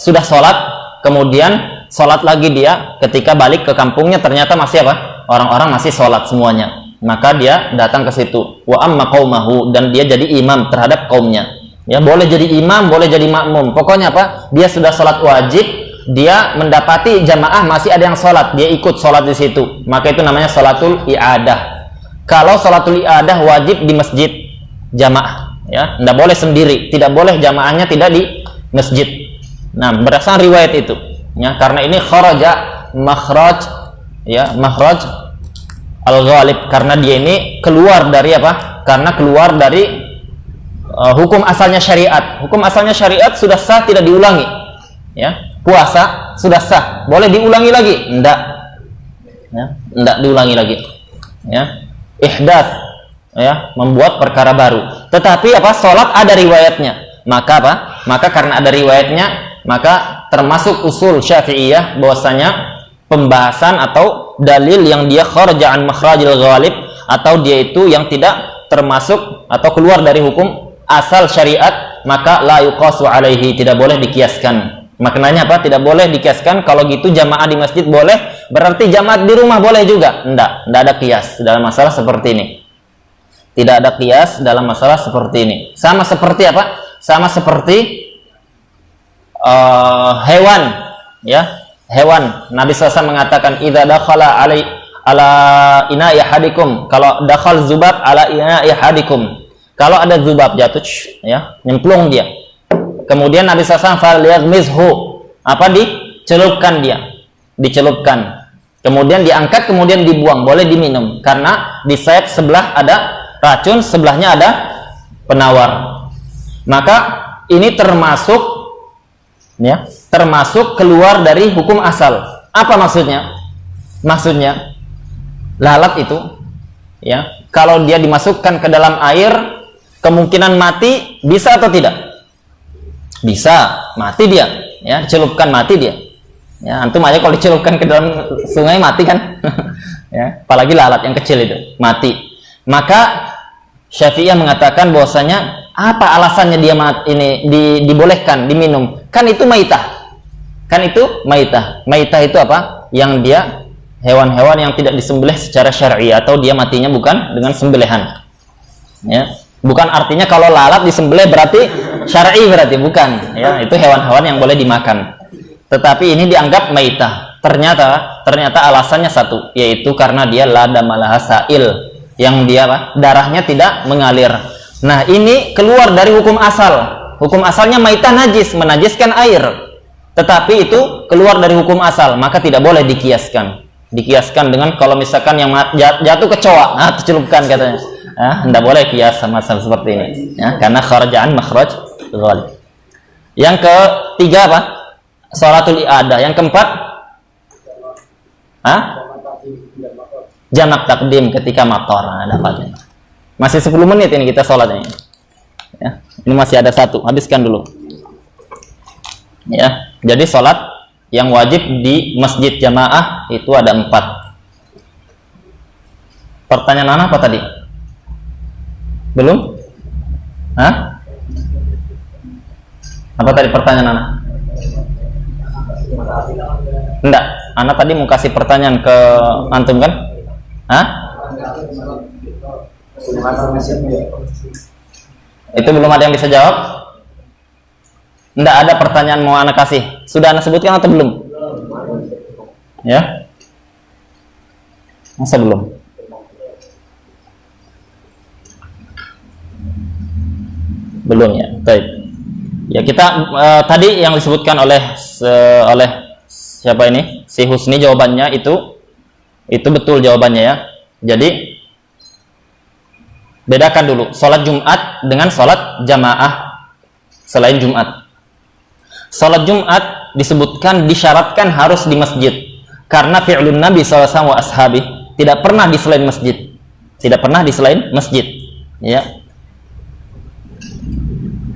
sudah sholat, kemudian sholat lagi dia, ketika balik ke kampungnya ternyata masih apa? Orang-orang masih sholat semuanya. Maka dia datang ke situ. Wa amma qaumahu, dan dia jadi imam terhadap kaumnya. Ya, boleh jadi imam, boleh jadi makmum. Pokoknya apa? Dia sudah sholat wajib, dia mendapati jamaah masih ada yang sholat, dia ikut sholat di situ. Maka itu namanya sholatul i'adah. Kalau sholatul i'adah wajib di masjid jamaah, ya, tidak boleh sendiri, tidak boleh jamaahnya tidak di masjid. Nah, berdasarkan riwayat itu, ya, karena ini kharaja makhraj, ya, makhraj al-ghalib, karena dia ini keluar dari apa? Karena keluar dari hukum asalnya syariat. Hukum asalnya syariat sudah sah, tidak diulangi. Ya, puasa sudah sah, boleh diulangi lagi? Enggak. Ya, enggak diulangi lagi. Ya, ihdaats, ya, membuat perkara baru. Tetapi apa? Salat ada riwayatnya. Maka apa? Maka karena ada riwayatnya, maka termasuk usul Syafi'iyah bahwasanya pembahasan atau dalil yang dia kharaja an makhrajil ghalib, atau dia itu yang tidak termasuk atau keluar dari hukum asal syariat, maka la yuqasu alaihi, tidak boleh dikiaskan. Maknanya apa? Tidak boleh dikiaskan. Kalau gitu jamaah di masjid boleh, berarti jamaah di rumah boleh juga? Enggak ada kias dalam masalah seperti ini. Tidak ada kias dalam masalah seperti ini. Sama seperti apa? Sama seperti hewan, ya. Hewan, Nabi SAW mengatakan idza dakhala ala ina'i ahadikum, kalau dakhal zubab ala ina'i ahadikum, kalau ada zubab jatuh, ya, nyemplung dia, kemudian Nabi SAW falyaghmizhu, apa, dicelupkan dia, dicelupkan, kemudian diangkat, kemudian dibuang, boleh diminum, karena di sayap sebelah ada racun, sebelahnya ada penawar. Maka ini termasuk, ya, termasuk keluar dari hukum asal. Apa maksudnya? Maksudnya lalat itu, ya, kalau dia dimasukkan ke dalam air, kemungkinan mati bisa atau tidak? Bisa, mati dia, ya, celupkan mati dia. Ya, antum aja kalau dicelupkan ke dalam sungai mati kan? Ya, apalagi lalat yang kecil itu, mati. Maka Syafi'iyah mengatakan bahwasanya apa alasannya dia ini dibolehkan diminum? Kan itu maitah. Kan itu maitah. Maitah itu apa? Yang dia hewan-hewan yang tidak disembelih secara syar'i, atau dia matinya bukan dengan sembelihan. Ya. Bukan artinya kalau lalat disembelih berarti syar'i, berarti bukan. Ya, itu hewan-hewan yang boleh dimakan. Tetapi ini dianggap maitah. Ternyata alasannya satu, yaitu karena dia la damalaha sa'il, yang dia apa? Darahnya tidak mengalir. Nah, ini keluar dari hukum asal. Hukum asalnya maitah najis, menajiskan air. Tetapi itu keluar dari hukum asal, maka tidak boleh dikiaskan. Dikiaskan dengan kalau misalkan yang jatuh kecoa, nah, dicelupkan katanya. Tidak boleh kias sama seperti ini, ya, karena kharajaan makhraj ghalib. Yang ketiga apa? Sholatul i'adah. Yang keempat, jamak takdim ketika mator. Nah, dapatnya. Masih 10 menit ini kita sholatnya. Ya, ini masih ada satu, habiskan dulu. Ya, jadi sholat yang wajib di masjid jamaah itu ada 4. Pertanyaan apa tadi? Belum? Hah? Apa tadi pertanyaan Ana? Enggak, Ana tadi mau kasih pertanyaan ke antum kan? Hah? Itu belum ada yang bisa jawab? Enggak ada pertanyaan mau Ana kasih. Sudah Ana sebutkan atau belum? Ya? Masa belum? Belum ya. Baik. Ya, kita tadi yang disebutkan oleh siapa ini? Si Husni, jawabannya itu betul jawabannya, ya. Jadi bedakan dulu salat Jumat dengan salat jamaah selain Jumat. Salat Jumat disebutkan, disyaratkan harus di masjid, karena fi'lun Nabi SAW wa ashabi tidak pernah di selain masjid, tidak pernah di selain masjid, ya.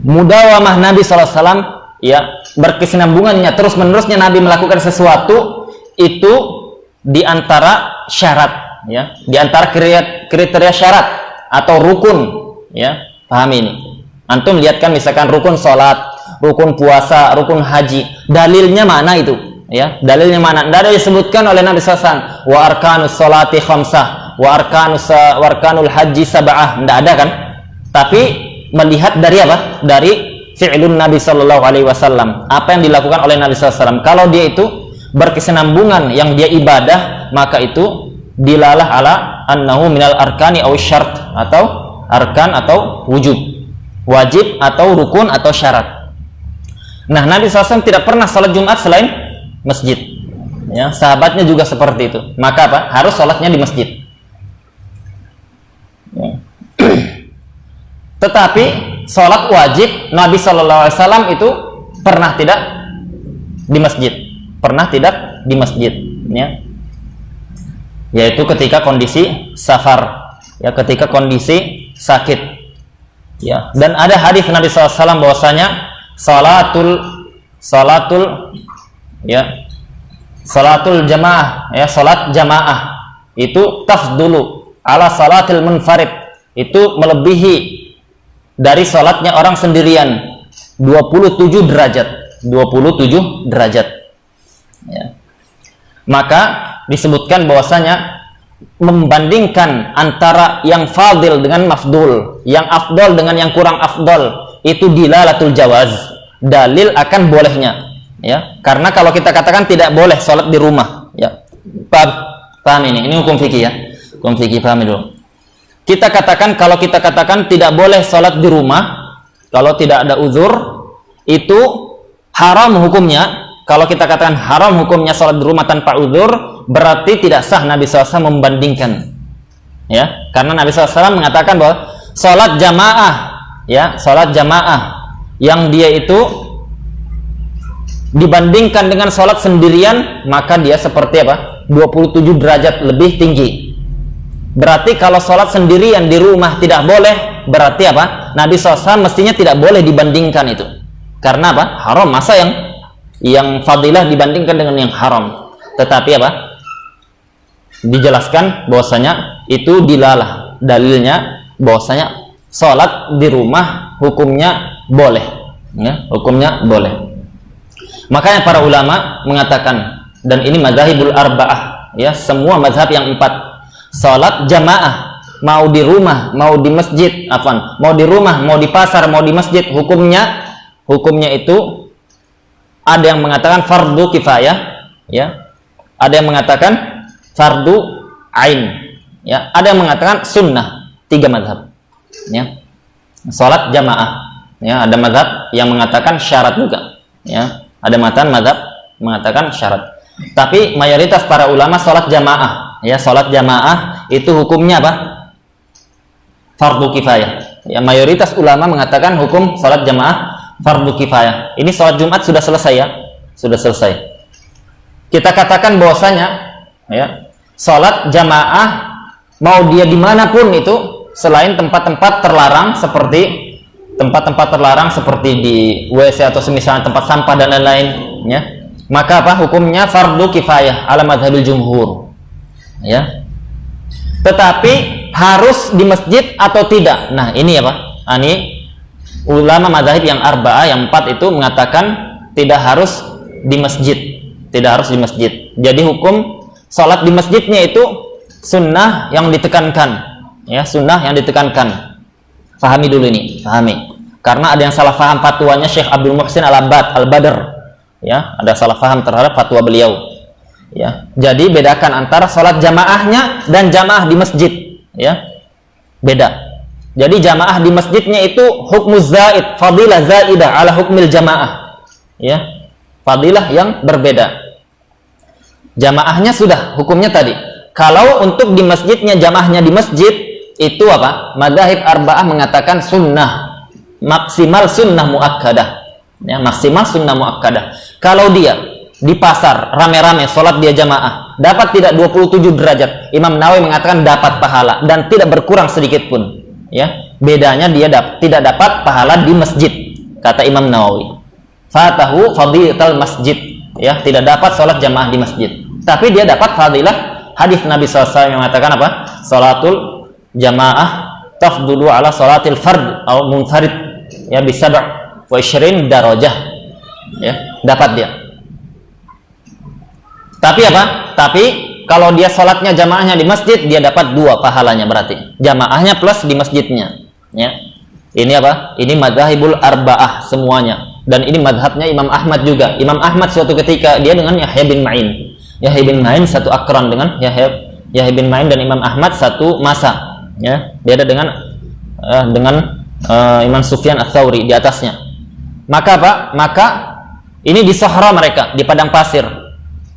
Mudawamah Nabi SAW, ya, berkesinambungannya terus menerusnya Nabi melakukan sesuatu itu di antara syarat, ya, di antara kriteria syarat atau rukun, ya. Pahami ini. Antum lihat kan, misalkan rukun sholat, rukun puasa, rukun haji, dalilnya mana itu, ya, dalilnya mana? Tidak ada disebutkan oleh Nabi SAW. Wa arkanus sholati khamsah, wa arkanul haji sab'ah, tidak ada kan? Tapi melihat dari apa? Dari fi'lun Nabi Sallallahu Alaihi Wasallam, apa yang dilakukan oleh Nabi SAW. Kalau dia itu berkesinambungan, yang dia ibadah, maka itu dilalah ala annahu minal arkani aw syart, atau arkan atau wujub, wajib atau rukun atau syarat. Nah, Nabi SAW tidak pernah sholat Jumat selain masjid. Ya, sahabatnya juga seperti itu. Maka apa? Harus sholatnya di masjid. Ya. Tetapi sholat wajib Nabi SAW itu pernah tidak di masjid. Pernah tidak di masjid. Ya. Yaitu ketika kondisi safar. Ya, ketika kondisi sakit. Ya. Dan ada hadis Nabi SAW bahwasanya salatul jamaah, ya, salat jamaah itu tafdulu ala salatil munfarid, itu melebihi dari salatnya orang sendirian 27 derajat. Ya. Maka disebutkan bahwasanya membandingkan antara yang fadil dengan mafdul, yang afdol dengan yang kurang afdol, itu dilalatul jawaz, dalil akan bolehnya. Ya, karena kalau kita katakan tidak boleh sholat di rumah, ya, paham ini hukum fikih ya, hukum fikih, paham dulu. Kalau kita katakan tidak boleh sholat di rumah, kalau tidak ada uzur, itu haram hukumnya. Kalau kita katakan haram hukumnya sholat di rumah tanpa uzur, berarti tidak sah Nabi SAW membandingkan. Ya, karena Nabi SAW mengatakan bahwa sholat jamaah, ya, sholat jamaah yang dia itu dibandingkan dengan sholat sendirian, maka dia seperti apa? 27 derajat lebih tinggi. Berarti kalau sholat sendirian di rumah tidak boleh, berarti apa? Nabi SAW mestinya tidak boleh dibandingkan itu. Karena apa? Haram. Masa yang fadilah dibandingkan dengan yang haram. Tetapi apa? Dijelaskan bahwasanya itu dilalah, dalilnya bahwasanya sholat di rumah hukumnya boleh, ya, hukumnya boleh. Makanya para ulama mengatakan, dan ini mazhabul arba'ah, ya, semua mazhab yang 4, sholat jamaah mau di rumah, mau di masjid, mau di rumah, mau di pasar, mau di masjid, hukumnya itu ada yang mengatakan fardu kifayah, ya, ada yang mengatakan fardu ain, ya, ada yang mengatakan sunnah. 3 mazhab, ya, sholat jamaah, ya, ada mazhab yang mengatakan syarat juga, ya, ada mazhab mengatakan syarat. Tapi mayoritas para ulama sholat jamaah, ya, sholat jamaah itu hukumnya apa? Fardu kifayah. Ya, mayoritas ulama mengatakan hukum sholat jamaah fardu kifayah. Ini sholat Jumat sudah selesai, ya, sudah selesai. Kita katakan bahwasanya, ya, sholat jamaah mau dia dimanapun itu selain tempat-tempat terlarang seperti di WC atau semisal tempat sampah dan lain-lain, ya, maka apa? Hukumnya fardu kifayah ala madhabil jumhur, ya. Tetapi harus di masjid atau tidak? Nah, ini apa? Ini ulama madhab yang arba'ah, yang 4 itu mengatakan tidak harus di masjid, tidak harus di masjid. Jadi hukum sholat di masjidnya itu sunnah yang ditekankan, ya, sunnah yang ditekankan. Pahami dulu ini, pahami. Karena ada yang salah faham fatwanya Syekh Abdul Muhsin Al-Badr, ya, ada salah faham terhadap fatwa beliau, ya. Jadi bedakan antara sholat jamaahnya dan jamaah di masjid, ya, beda. Jadi jamaah di masjidnya itu hukmu zaid, fadilah zaidah ala hukmil jamaah, ya, fadilah yang berbeda. Jamaahnya sudah hukumnya tadi. Kalau untuk di masjidnya, jamaahnya di masjid itu apa? Madzhab arba'ah mengatakan sunnah, maksimal sunnah muakkadah, ya, maksimal sunnah muakkadah. Kalau dia di pasar rame-rame sholat dia jamaah, dapat tidak 27 derajat? Imam Nawawi mengatakan dapat pahala dan tidak berkurang sedikit pun, ya. Bedanya dia tidak dapat pahala di masjid, kata Imam Nawawi. Fatahu fadilatul masjid, ya, tidak dapat sholat jamaah di masjid. Tapi dia dapat fadilah hadis Nabi SAW yang mengatakan apa? Sholatul jamaah tafdulu ala sholatil fard atau munfarid, ya, bisab' wa 20 darajah, ya, dapat dia. Tapi apa? Tapi kalau dia sholatnya jamaahnya di masjid, dia dapat 2 pahalanya, berarti jamaahnya plus di masjidnya, ya. Ini apa? Ini madzhabul arba'ah semuanya, dan ini madhabnya Imam Ahmad juga. Imam Ahmad suatu ketika dia dengan Yahya bin Ma'in. Yahya bin Ma'in satu akran dengan Yahya bin Ma'in, dan Imam Ahmad satu masa, ya. Beda dengan Imam Sufyan Ats-Tsauri di atasnya. Maka apa? Maka Ini di sahara mereka, di padang pasir.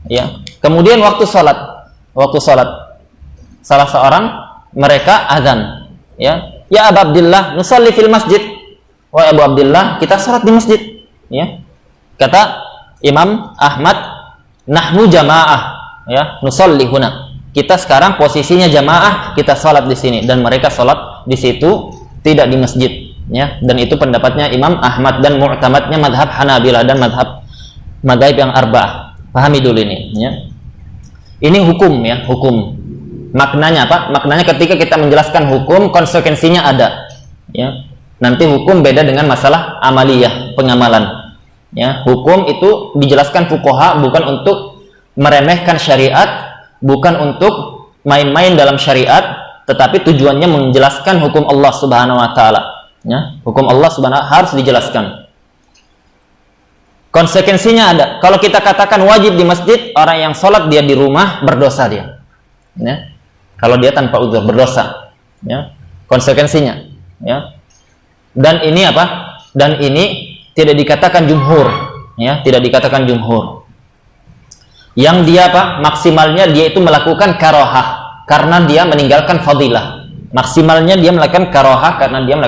Ya. Kemudian waktu sholat, salah seorang mereka azan. Ya, ya Abu Abdillah, nusalli fil masjid. Wahai Abu Abdillah, kita sholat di masjid. Ya. Kata Imam Ahmad, nahnu jamaah. Ya, nusalli huna. Kita sekarang posisinya jamaah, kita sholat di sini, dan mereka sholat di situ, tidak di masjid. Ya, dan itu pendapatnya Imam Ahmad dan mu'tamadnya madhab Hanabilah dan madhab yang arba'ah. Pahami dulu ini. Ya. Ini hukum, ya, hukum. Maknanya apa? Maknanya ketika kita menjelaskan hukum, konsekuensinya ada. Ya. Nanti hukum beda dengan masalah amaliyah, pengamalan. Ya, hukum itu dijelaskan fuqaha bukan untuk meremehkan syariat, bukan untuk main-main dalam syariat, tetapi tujuannya menjelaskan hukum Allah Subhanahu wa taala. Ya, hukum Allah Subhanahu harus dijelaskan. Konsekuensinya ada. Kalau kita katakan wajib di masjid, orang yang sholat dia di rumah berdosa dia. Ya. Kalau dia tanpa uzur berdosa. Ya. Konsekuensinya. Ya. Dan ini apa? Dan ini tidak dikatakan jumhur. Ya, tidak dikatakan jumhur. Yang dia apa? Maksimalnya dia itu melakukan karohah karena dia meninggalkan fadilah. Maksimalnya dia melakukan karohah karena dia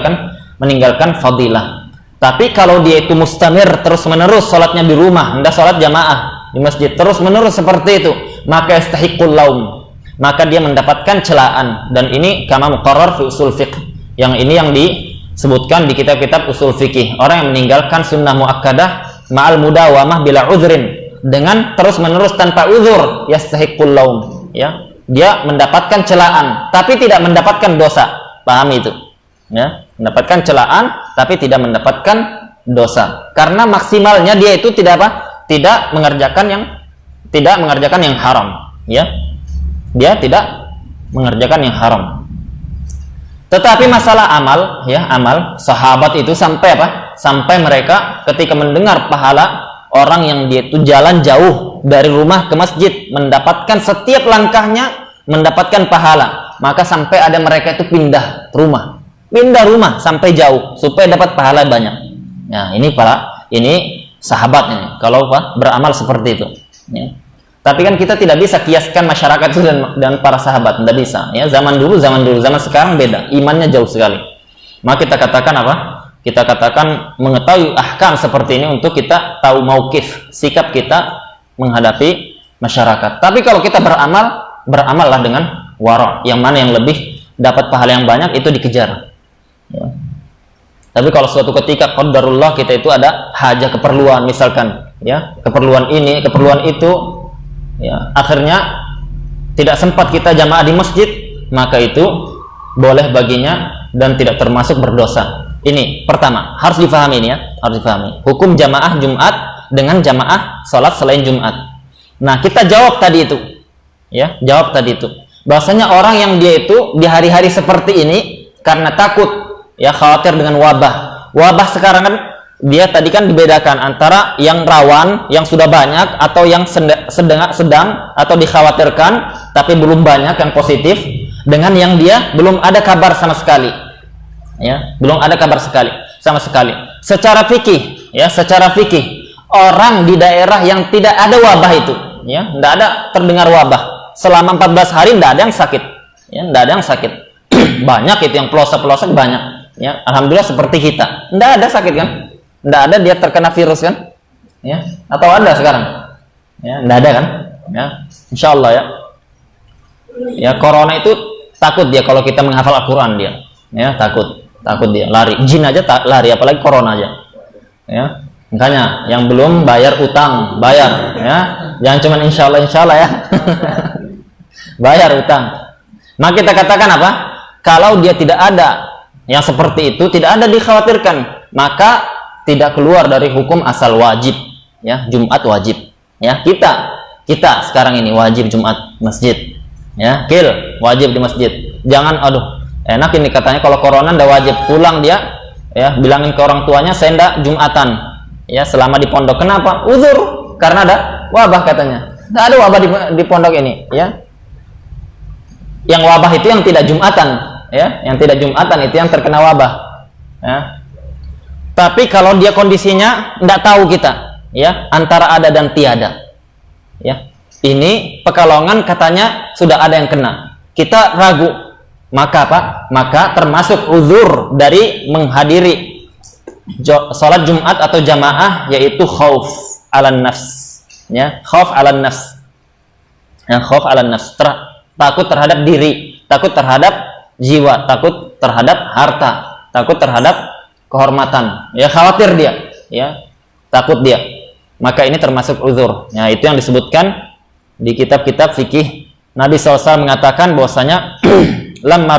meninggalkan fadilah. Tapi kalau dia itu mustamir terus-menerus sholatnya di rumah, hendak sholat jamaah di masjid terus-menerus seperti itu, maka istahiqul laum, maka dia mendapatkan celaan. Dan ini kama muqarrar fi usul fiqh. Yang ini yang disebutkan di kitab-kitab usul fikih. Orang yang meninggalkan sunnah muakkadah ma'al mudawamah bila uzrin, dengan terus-menerus tanpa uzur, yastahiqul laum, ya. Dia mendapatkan celaan tapi tidak mendapatkan dosa. Paham itu? Ya, mendapatkan celaan tapi tidak mendapatkan dosa. Karena maksimalnya dia itu tidak apa? Tidak mengerjakan yang haram, ya. Dia tidak mengerjakan yang haram. Tetapi masalah amal, ya, amal sahabat itu sampai apa? Sampai mereka ketika mendengar pahala orang yang dia itu jalan jauh dari rumah ke masjid, mendapatkan setiap langkahnya mendapatkan pahala, maka sampai ada mereka itu pindah rumah sampai jauh supaya dapat pahala banyak. Nah, ini sahabat ini kalau apa? Beramal seperti itu. Ya. Tapi kan kita tidak bisa kiaskan masyarakat itu dan para sahabat, tidak bisa. Ya, zaman dulu, zaman sekarang beda, imannya jauh sekali. Maka kita katakan apa? Kita katakan mengetahui ahkam seperti ini untuk kita tahu mauqif, sikap kita menghadapi masyarakat. Tapi kalau kita beramallah dengan wara', yang mana yang lebih dapat pahala yang banyak itu dikejar. Ya. Tapi kalau suatu ketika qadarullah kita itu ada hajat keperluan, misalkan, ya, keperluan ini, keperluan itu, ya, akhirnya tidak sempat kita jamaah di masjid, maka itu boleh baginya dan tidak termasuk berdosa. Ini pertama harus difahami ini, ya, harus difahami hukum jamaah Jumat dengan jamaah sholat selain Jumat. Nah, kita jawab tadi itu, ya, bahwasanya orang yang dia itu di hari-hari seperti ini karena takut, ya, khawatir dengan wabah sekarang kan, dia tadi kan dibedakan antara yang rawan, yang sudah banyak, atau yang sedang atau dikhawatirkan tapi belum banyak yang positif, dengan yang dia belum ada kabar sama sekali, ya, belum ada kabar sama sekali. Secara fikih, ya, orang di daerah yang tidak ada wabah itu, ya, tidak ada terdengar wabah selama 14 hari, tidak ada yang sakit, ya, tidak ada yang sakit. Banyak itu yang pelosok banyak, ya, alhamdulillah seperti kita, tidak ada sakit kan, tidak ada dia terkena virus kan, ya, atau ada sekarang, ya, tidak ada kan, ya, insya Allah, ya, corona itu takut dia kalau kita menghafal Al-Quran dia, ya, takut dia, lari, jin aja lari, apalagi corona aja, ya. Makanya yang belum bayar utang, bayar, ya, jangan cuma insya Allah ya. Bayar utang. Maka kita katakan apa? Kalau dia tidak ada yang seperti itu, tidak ada dikhawatirkan, maka tidak keluar dari hukum asal wajib, ya, Jumat wajib, ya. Kita sekarang ini wajib Jumat masjid, ya, wajib di masjid. Jangan aduh enak ini katanya kalau corona ndak wajib, pulang dia, ya, bilangin ke orang tuanya saya ndak Jumatan, ya, selama di pondok. Kenapa? Uzur, karena ada wabah katanya. Ndak ada wabah di pondok ini, ya. Yang wabah itu yang tidak Jumatan, ya, yang tidak Jumatan itu yang terkena wabah, ya. Tapi kalau dia kondisinya ndak tahu kita, ya, antara ada dan tiada. Ya. Ini Pekalongan katanya sudah ada yang kena. Kita ragu. Maka apa? Maka termasuk uzur dari menghadiri salat Jumat atau jamaah, yaitu khauf 'alan nafs. Ya, khauf 'alan nafs. Ya, khauf 'alan nafs. Takut terhadap diri, takut terhadap jiwa, takut terhadap harta, takut terhadap kehormatan. Ya, khawatir dia, ya. Takut dia. Maka ini termasuk uzur. Ya, itu yang disebutkan di kitab-kitab fikih. Nabi SAW mengatakan bahwasanya lima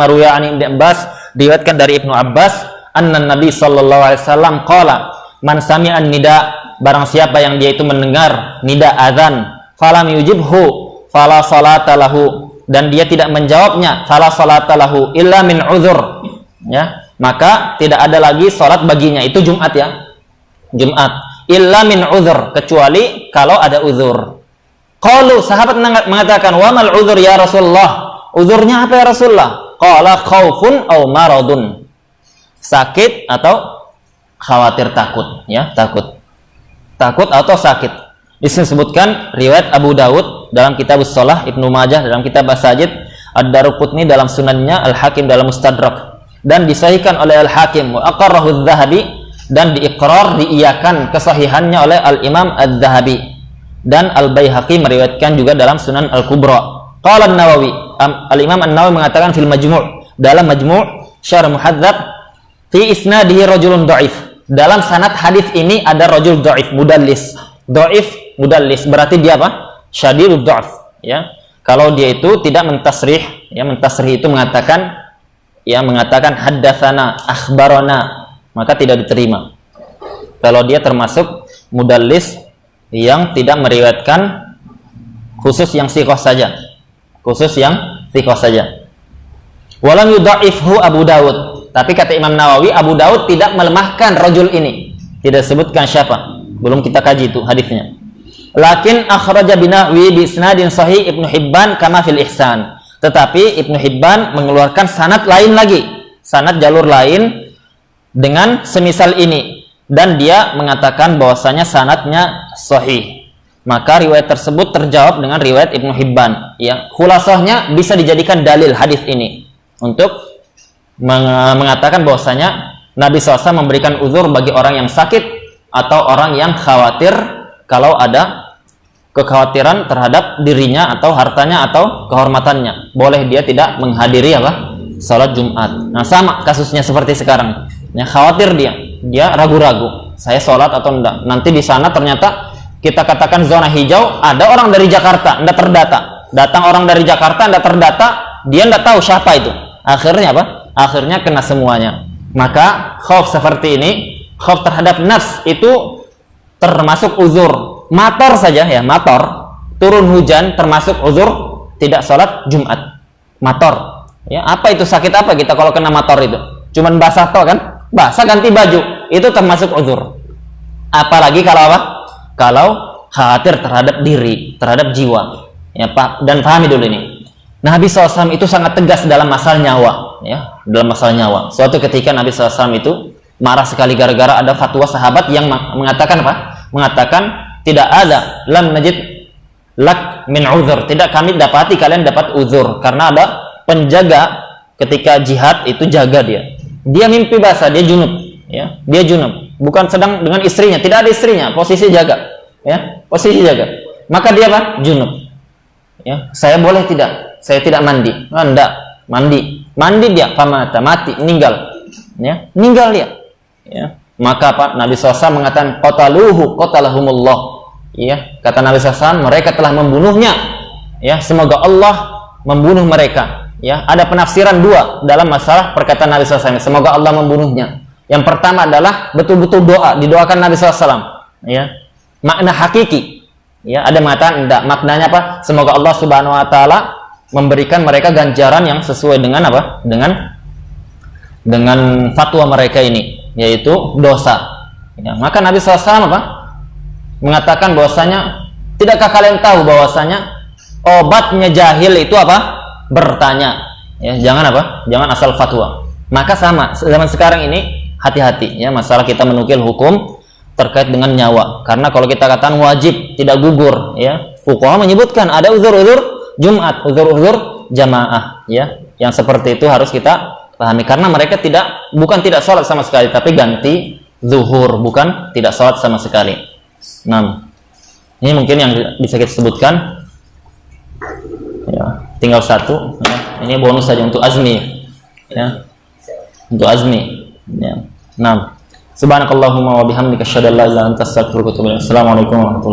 ruya an Ibnu Abbas, diriwayatkan dari Ibnu Abbas, anna Nabi sallallahu alaihi wasallam qala man sami'an nida, barang siapa yang dia itu mendengar nida azan, falam yujibhu fala salata lahu, dan dia tidak menjawabnya, fala salata lahu illa min uzur, ya, maka tidak ada lagi salat baginya. Itu Jumat, ya, Jumat, illa min uzur, kecuali kalau ada uzur. Qalu, sahabat mengatakan, wa mal uzur ya Rasulullah, uzurnya apa ya Rasulullah? Qala khaufun aw maradun, sakit atau khawatir, takut, ya, takut atau sakit. Disebutkan riwayat Abu Dawud dalam kitab Shalah, Ibnu Majah dalam kitab As-Sajid, Ad-Daruqutni dalam sunannya, Al-Hakim dalam Mustadrak, dan disahihkan oleh Al-Hakim, wa aqarrahu Adz-Dzahabi, dan diiqrar, diiyakan kesahihannya oleh Al-Imam Adz-Dzahabi, dan Al-Baihaqi meriwayatkan juga dalam Sunan Al-Kubra. Qala An-Nawawi, Al-Imam An-Nawawi mengatakan fil Majmu', dalam Majmu' Syarh Muhadzab, fi isnadihi rajulun dhaif, dalam sanad hadis ini ada rajul dhaif, mudallis. Dhaif, mudallis, berarti dia apa? Syadidud dha'f, ya. Kalau dia itu tidak mentasrih, ya, mentasrih itu mengatakan haddatsana, akhbarana, maka tidak diterima. Kalau dia termasuk mudallis yang tidak meriwayatkan khusus yang thiqah saja. Walam yudha'ifhu Abu Dawud, tapi kata Imam Nawawi, Abu Dawud tidak melemahkan rajul ini. Tidak sebutkan siapa. Belum kita kaji itu hadisnya. Lakin akhraja binahwi bi isnadin sahih Ibnu Hibban kama fil Ihsan. Tetapi Ibnu Hibban mengeluarkan sanad lain lagi, sanad jalur lain dengan semisal ini, dan dia mengatakan bahwasanya sanadnya sahih. Maka riwayat tersebut terjawab dengan riwayat Ibnu Hibban, ya. Khulasahnya bisa dijadikan dalil hadis ini untuk mengatakan bahwasanya Nabi SAW memberikan uzur bagi orang yang sakit atau orang yang khawatir, kalau ada kekhawatiran terhadap dirinya atau hartanya atau kehormatannya, boleh dia tidak menghadiri salat Jumat. Nah, sama kasusnya seperti sekarang, ya, khawatir dia ragu-ragu, saya sholat atau enggak. Nanti di sana ternyata kita katakan zona hijau, ada orang dari Jakarta enggak terdata, datang orang dari Jakarta enggak terdata, dia enggak tahu siapa itu. Akhirnya apa? Akhirnya kena semuanya. Maka khauf seperti ini, khauf terhadap nafs, itu termasuk uzur. Mator saja, ya, mator, turun hujan termasuk uzur tidak sholat Jumat. Mator, ya, apa itu, sakit apa kita kalau kena mator itu? Cuman basah toh kan? Basah, ganti baju, itu termasuk uzur. Apalagi kalau apa? Kalau khawatir terhadap diri, terhadap jiwa, ya, Pak. Dan pahami dulu ini, Nabi SAW itu sangat tegas dalam masalah nyawa, ya, dalam masalah nyawa. Suatu ketika Nabi SAW itu marah sekali gara-gara ada fatwa sahabat yang mengatakan apa? Mengatakan tidak ada, lam najid lak min uzur, tidak kami dapati kalian dapat uzur, karena ada penjaga ketika jihad itu jaga dia mimpi basah, dia junub, ya, dia junub, bukan sedang dengan istrinya, tidak ada istrinya, posisi jaga, ya, posisi jaga, maka dia apa? Junub, ya. Saya boleh tidak? Saya tidak mandi. Enggak, mandi dia, pamata, mati, meninggal, ya, meninggal dia, ya. Maka apa? Nabi SAW mengatakan qatalahumullah, ya, kata Nabi SAW, mereka telah membunuhnya, ya, semoga Allah membunuh mereka, ya. Ada penafsiran dua dalam masalah perkataan Nabi SAW, semoga Allah membunuhnya. Yang pertama adalah betul-betul doa, didoakan Nabi SAW, ya, makna hakiki, ya. Ada mengatakan enggak, maknanya apa? Semoga Allah Subhanahu Wa Taala memberikan mereka ganjaran yang sesuai dengan apa? Dengan fatwa mereka ini, yaitu dosa, ya. Maka Nabi SAW apa? Mengatakan bahwasanya, tidakkah kalian tahu bahwasanya obatnya jahil itu apa? Bertanya, ya, jangan apa? Jangan asal fatwa. Maka sama zaman sekarang ini, hati-hati, ya, masalah kita menukil hukum, terkait dengan nyawa. Karena kalau kita katakan wajib tidak gugur, ya, fuqaha menyebutkan ada uzur-uzur Jumat, uzur-uzur jamaah, ya, yang seperti itu harus kita pahami. Karena mereka bukan tidak sholat sama sekali, tapi ganti zuhur, bukan tidak sholat sama sekali. Nah, ini mungkin yang bisa kita sebutkan. Ya, tinggal satu. Ya. Ini bonus saja untuk Azmi. Ya, untuk Azmi. Ya. Nah, subhanakallahumma wa bihamdika asyhadu an la ilaha illa anta astaghfiruka wa atubu ilaik. Assalamualaikum warahmatullahi wabarakatuh.